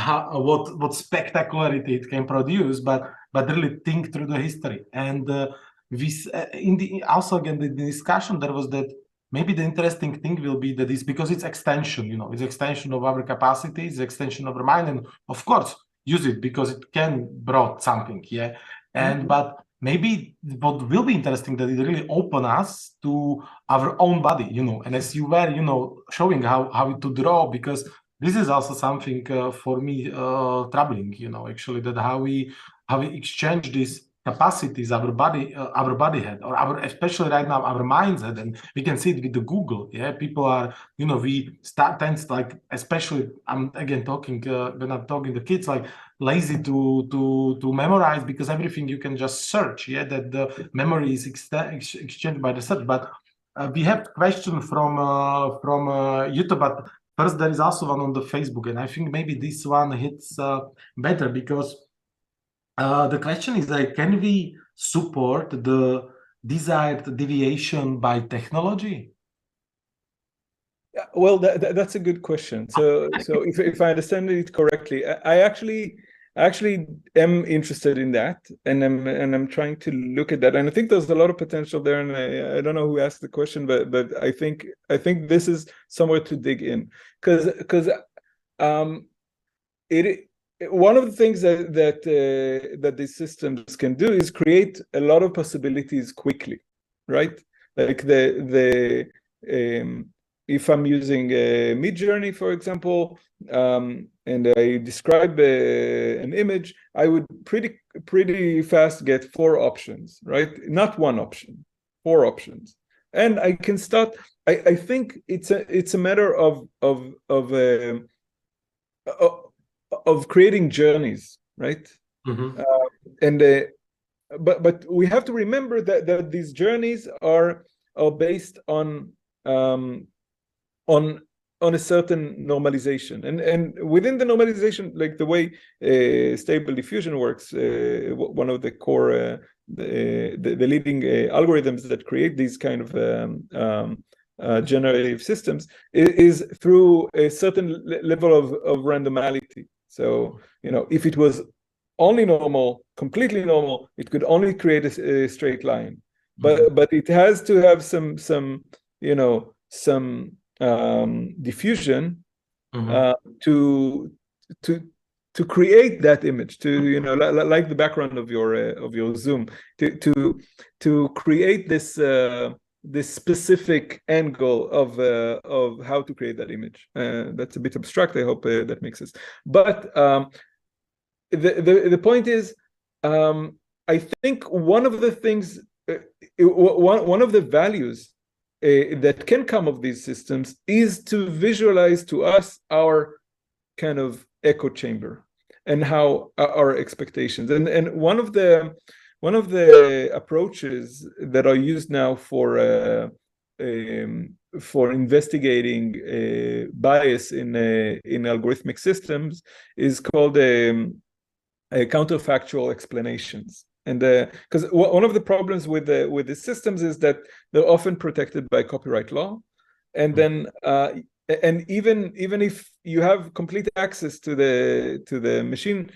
what spectacularity it can produce, but really think through the history. And also again the discussion there was that maybe the interesting thing will be that because it's extension, it's extension of our capacities, extension of our mind, and of course use it because it can brought something, yeah. And but maybe what will be interesting that it really open us to our own body, and as you were, showing how to draw, because this is also something for me troubling, actually, that how we exchange these capacities our body had, or especially right now our minds had, and we can see it with the Google. Yeah, people are, we tends like, especially I'm again talking when I'm talking to kids, like lazy to memorize, because everything you can just search. Yeah, that the memory is exchanged by the search. But we have question from YouTube, but first there is also one on the Facebook, and I think maybe this one hits better, because the question is like, can we support the desired deviation by technology? Well, that's a good question. So if I understand it correctly, I actually actually am interested in that, and I'm trying to look at that, and I think there's a lot of potential there. And I don't know who asked the question, but I think this is somewhere to dig in, because one of the things that these systems can do is create a lot of possibilities quickly, right? Like if I'm using Midjourney, for example, and I describe an image, I would pretty fast get 4 options, right? Not 1 option, 4 options, and I can start. I think it's a matter of creating journeys, right? But we have to remember that these journeys are based on a certain normalization, and within the normalization, like the way stable diffusion works, one of the core the leading algorithms that create these kind of generative systems is through a certain level of randomality. So, you know, if it was only normal, completely normal, it could only create a straight line. But it has to have some diffusion to create that image, to like the background of your Zoom, to create this specific angle of how to create that image. That's a bit abstract. I hope that makes sense. But the point is, I think one of the things, one of the values that can come of these systems is to visualize to us our kind of echo chamber and how our expectations, and one of the approaches that are used now for investigating bias in algorithmic systems is called counterfactual explanations. And because one of the problems with the systems is that they're often protected by copyright law, and then and even if you have complete access to the machine,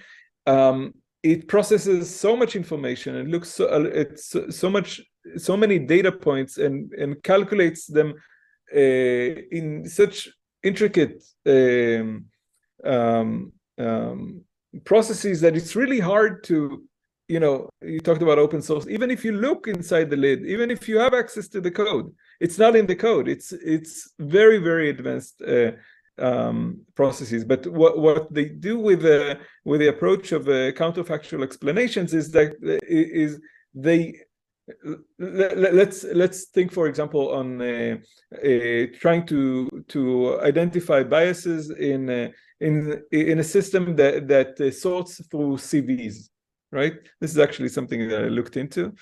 it processes so much information and looks so many data points and calculates them in such intricate processes that it's really hard to, you talked about open source. Even if you look inside the lid, even if you have access to the code, it's not in the code. It's very, very advanced processes. But what they do with the approach of counterfactual explanations is that let's think, for example, on trying to identify biases in a system that sorts through CVs. Right. This is actually something that I looked into.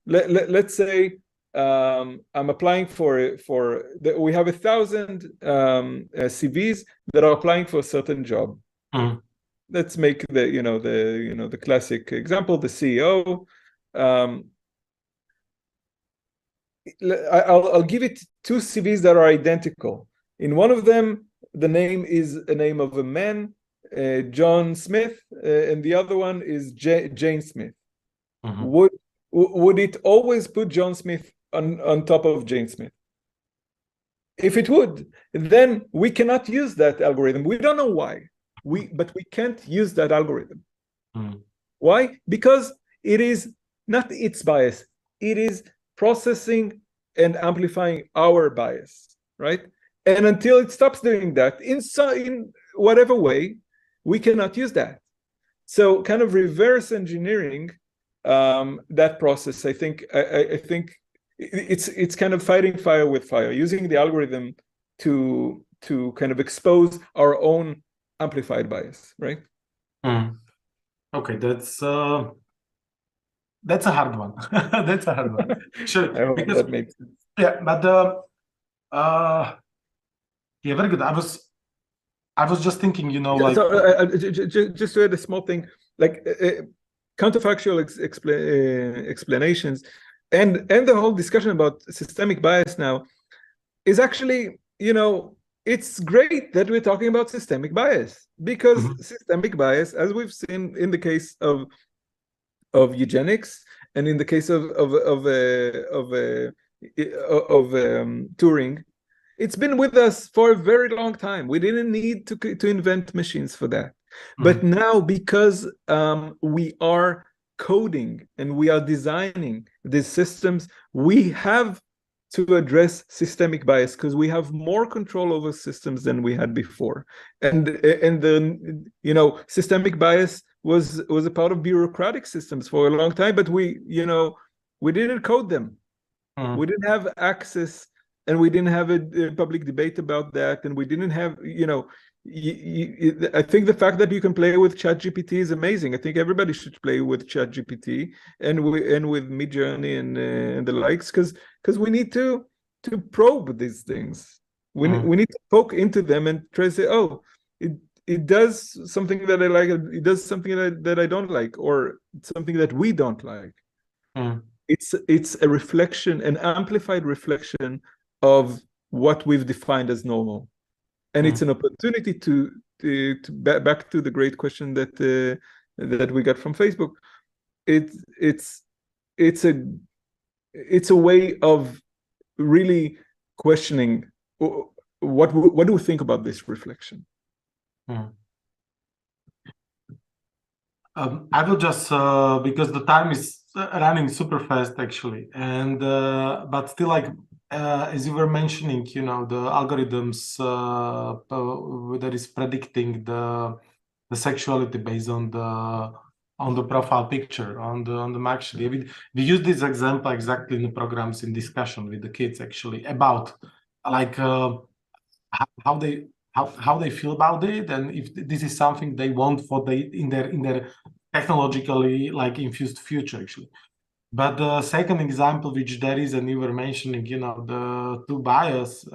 Let's say I'm applying we have 1,000 CVs that are applying for a certain job. Let's make the classic example, the CEO. I'll give it 2 CVs that are identical. In one of them, the name is a name of a man, John Smith, and the other one is Jane Smith. Would it always put John Smith on top of Jane Smith? If it would, then we cannot use that algorithm. We don't know why, but we can't use that algorithm. Why? Because it is not its bias. It is processing and amplifying our bias, right? And until it stops doing that in whatever way, we cannot use that. So kind of reverse engineering that process, I think it's kind of fighting fire with fire, using the algorithm to kind of expose our own amplified bias, right? Okay, that's a hard one. That's a hard one. Sure. I hope that makes sense. Yeah, but yeah, very good. I was just thinking, like... So, just to add a small thing, like counterfactual explanations and the whole discussion about systemic bias now is actually, it's great that we're talking about systemic bias, because systemic bias, as we've seen in the case of eugenics and in the case of Turing, it's been with us for a very long time. We didn't need to invent machines for that. But now, because we are coding and we are designing these systems, we have to address systemic bias, because we have more control over systems than we had before. And the, you know, systemic bias was a part of bureaucratic systems for a long time, but we didn't code them. We didn't have access, and we didn't have a public debate about that, and we didn't have, you know, I think the fact that you can play with ChatGPT is amazing. I think everybody should play with ChatGPT and with Midjourney and the likes, because we need to probe these things. We need to poke into them and try to say, oh, it does something that I like, it does something that I don't like, or something that we don't like. It's a reflection, an amplified reflection of what we've defined as normal. And it's an opportunity to back to the great question that we got from Facebook. It's a way of really questioning what do we think about this reflection. I will just because the time is running super fast actually, and but still, like as you were mentioning, you know, the algorithms that is predicting the sexuality based on the profile picture on the actually. We use this example exactly in the programs in discussion with the kids actually about like how they feel about it, and if this is something they want for in their technologically like infused future actually. But the second example, which there is, and you were mentioning, you know, the two bias,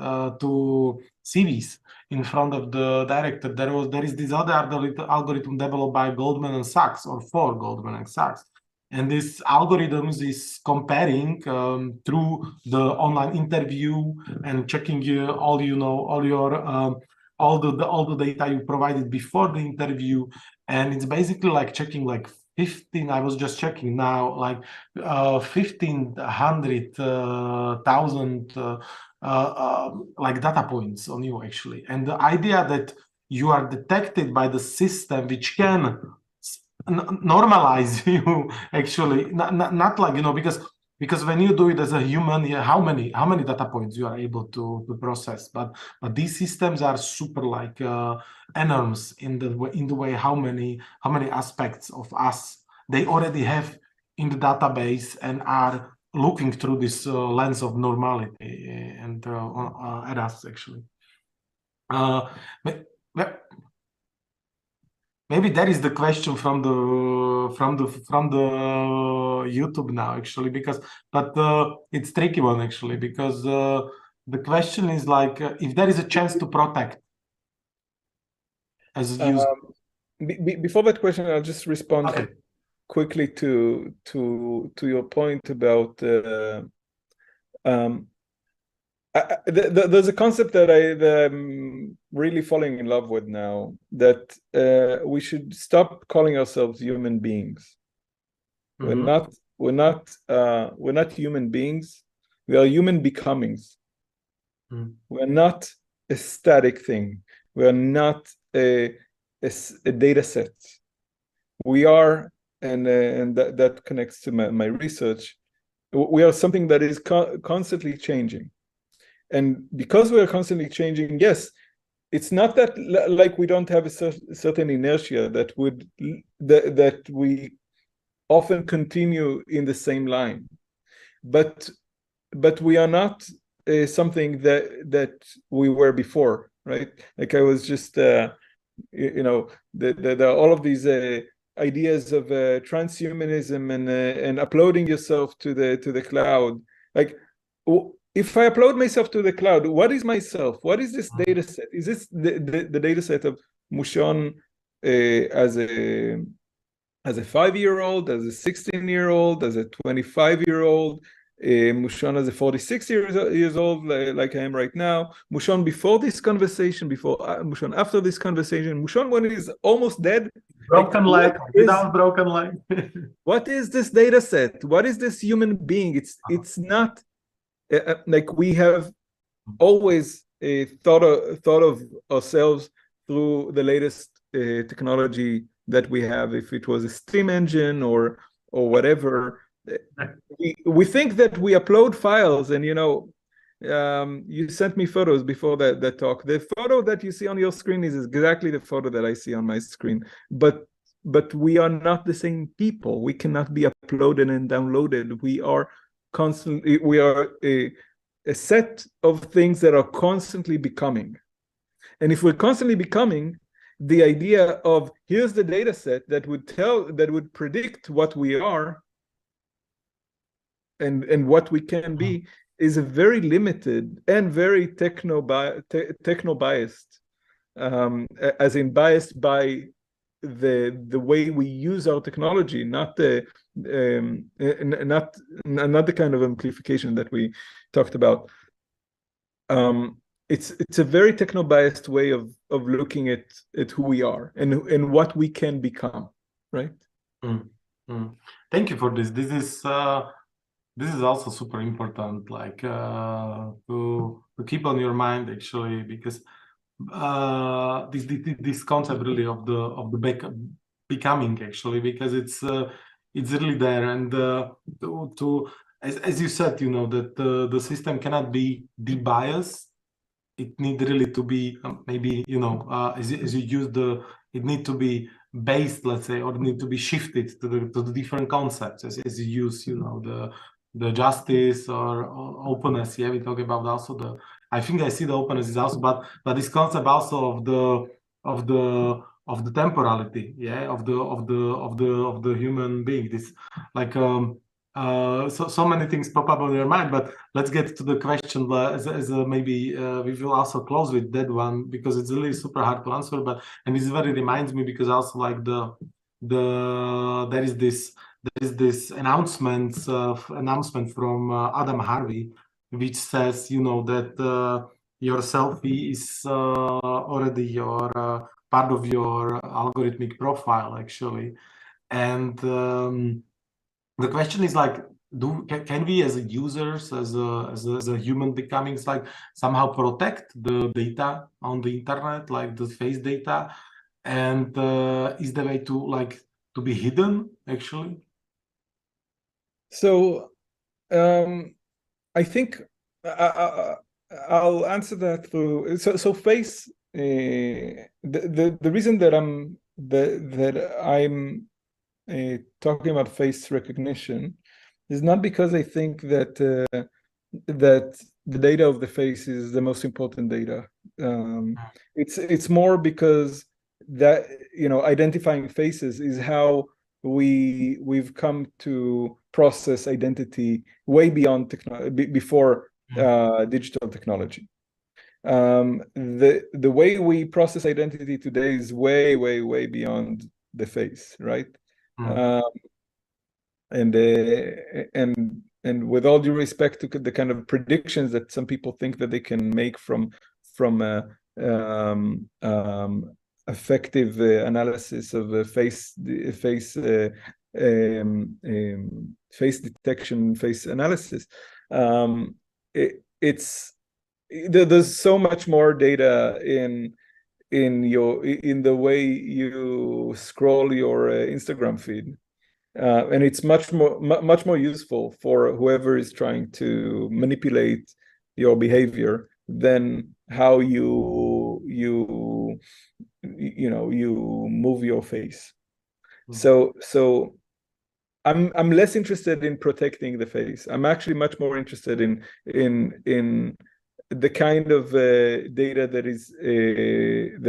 two CVs in front of the director. There is this other algorithm developed by Goldman and Sachs, or for Goldman and Sachs, and this algorithm is comparing through the online interview and checking all the data you provided before the interview, and it's basically like checking like 15. I was just checking now, like 1,500,000 like data points on you actually, and the idea that you are detected by the system which can normalize you actually, not like, you know, because when you do it as a human, how many data points you are able to process, but these systems are super like enormous in the way how many aspects of us they already have in the database and are looking through this lens of normality and at us actually. Maybe that is the question from the YouTube now actually, but it's tricky one actually, because the question is like if there is a chance to protect as a user. Before that question, I'll just respond quickly to your point about there's a concept that I'm really falling in love with now, that we should stop calling ourselves human beings. We're not human beings. We are human becomings. We're not a static thing. We are not a data set. We are, and that connects to my research, we are something that is constantly changing. And because we are constantly changing, yes, it's not that like we don't have a certain inertia that we often continue in the same line, but we are not something that we were before, right? Like I was just, you know, there are all of these ideas of transhumanism and uploading yourself to the cloud. Like, if I upload myself to the cloud, what is myself? What is this data set? Is this the data set of Mushon as a 5-year-old, as a 16-year-old, as a 25-year-old? Mushona is 46 years old, like I am right now. Mushon before this conversation, before Mushon after this conversation. Mushon when he's almost dead. Broken leg, without broken leg. What is this data set? What is this human being? It's not like we have always thought of ourselves through the latest technology that we have, if it was a steam engine or whatever. We think that we upload files, and you sent me photos before that talk. The photo that you see on your screen is exactly the photo that I see on my screen, but we are not the same people. We cannot be uploaded and downloaded. We are a set of things that are constantly becoming. And if we're constantly becoming, the idea of here's the data set that would predict what we are and what we can be is a very limited and very techno biased, as in biased by the way we use our technology, not the kind of amplification that we talked about. It's a very techno-biased way of looking at who we are and what we can become, right? Thank you for this. This is also super important, like to keep on your mind, actually, because this concept really of the becoming, actually, because it's really there, and as you said, that the system cannot be de-biased. It need really to be maybe as you use it need to be based, let's say, or need to be shifted to the different concepts as you use the justice or openness. Yeah, we talk about also I think I see the openness is also, but this concept also of the temporality, yeah, of the human being. This like so many things pop up on your mind, but let's get to the question. As maybe we will also close with that one, because it's really super hard to answer. And this very reminds me, because also like there is this announcement from Adam Harvey, which says that your selfie is already your part of your algorithmic profile, actually. And the question is like, can we as users, as a human becomings, like somehow protect the data on the internet, like the face data, and is the way to be hidden, actually? So I think I'll answer that through so face. The reason that I'm talking about face recognition is not because I think that that the data of the face is the most important data. It's more because that identifying faces is how we've come to process identity way beyond before digital technology. The way we process identity today is way beyond the face, right? And with all due respect to the kind of predictions that some people think that they can make from effective analysis of face detection, face analysis, there's so much more data in the way you scroll your Instagram feed, and it's much more useful for whoever is trying to manipulate your behavior than how you move your face. So I'm less interested in protecting the face. I'm actually much more interested in the kind of data that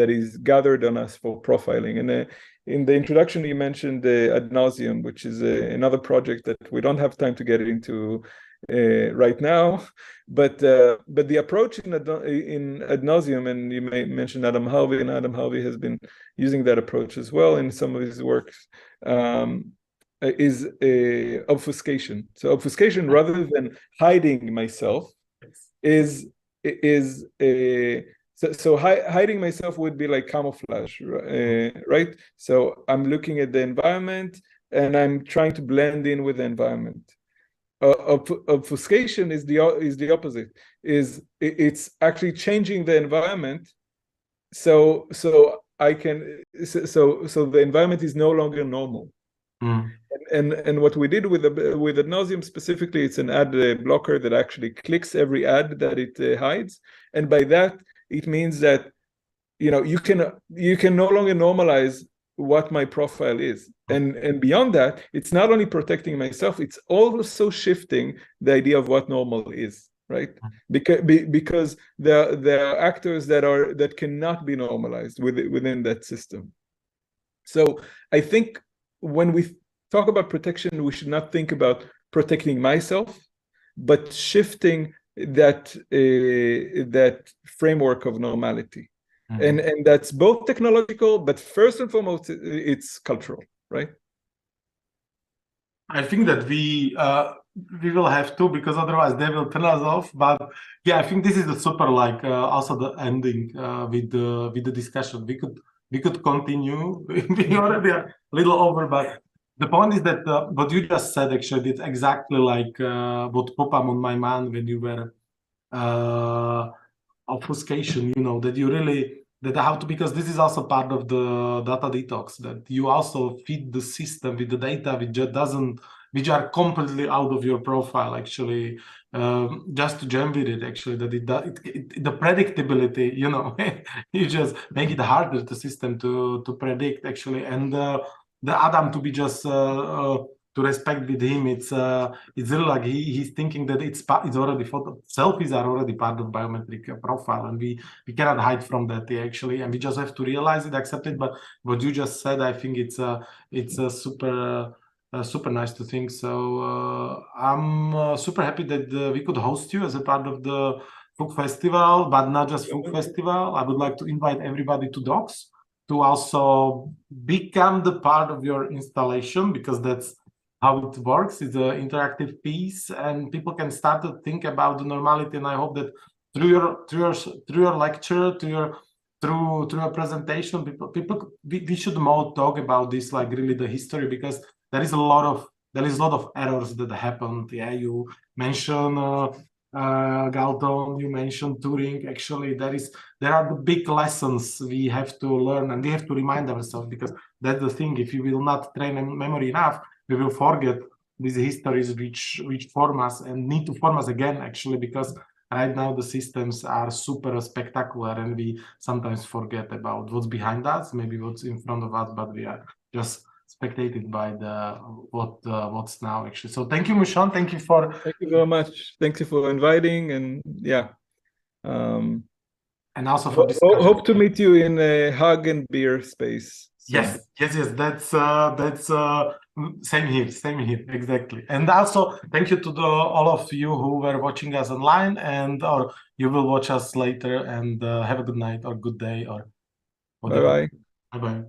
is gathered on us for profiling. And in the introduction, you mentioned Ad Nauseam, which is another project that we don't have time to get into right now. But the approach in Ad Nauseam, and you may mention Adam Harvey, and Adam Harvey has been using that approach as well in some of his works. is obfuscation. So obfuscation, rather than hiding myself, is hiding myself would be like camouflage, right? So I'm looking at the environment and I'm trying to blend in with the environment. Obfuscation is the opposite. It's actually changing the environment, so the environment is no longer normal. And what we did with ad nauseam specifically, it's an ad blocker that actually clicks every ad that it hides, and by that it means that you can no longer normalize what my profile is, and beyond that, it's not only protecting myself, it's also shifting the idea of what normal is, right? Because there are actors that cannot be normalized within that system. So I think when we talk about protection, we should not think about protecting myself, but shifting that framework of normality. And that's both technological, but first and foremost, it's cultural, right? I think that we will have to, because otherwise they will turn us off. But yeah, I think this is the super also the ending with the discussion. We could continue. We already are a little over, but the point is that what you just said actually, it's exactly like what popped up on my mind when you were obfuscation. That you really. Because this is also part of the data detox, that you also feed the system with the data which are completely out of your profile, actually, just to jam with it, actually, that the predictability, you just make it harder, the system to predict, actually, and the Adam to be just to respect with him, it's really like he's thinking that it's already selfies are already part of biometric profile, and we cannot hide from that actually, and we just have to realize it, accept it. But what you just said, I think it's a super nice to think. So I'm super happy that we could host you as a part of the Fug Festival, but not just Fug Festival. I would like to invite everybody to DOX to also become the part of your installation, because that's how it works. It's an interactive piece, and people can start to think about the normality. And I hope that through your lecture, through your presentation, we should more talk about this, like really the history, because there is a lot of errors that happened. Yeah, you mentioned Galton, you mentioned Turing. Actually, there are the big lessons we have to learn, and we have to remind ourselves, because that's the thing. If you will not train memory enough, we will forget these histories which form us and need to form us again, actually, because right now the systems are super spectacular, and we sometimes forget about what's behind us, maybe what's in front of us, but we are just spectated by what's now, actually. So thank you, Mushon. Thank you very much. Thank you for inviting, and yeah. And also for this. Hope to meet you in a hug and beer space. So. Yes. That's same here, exactly. And also thank you to all of you who were watching us online, or you will watch us later, and have a good night or good day or whatever. Bye-bye. Bye-bye.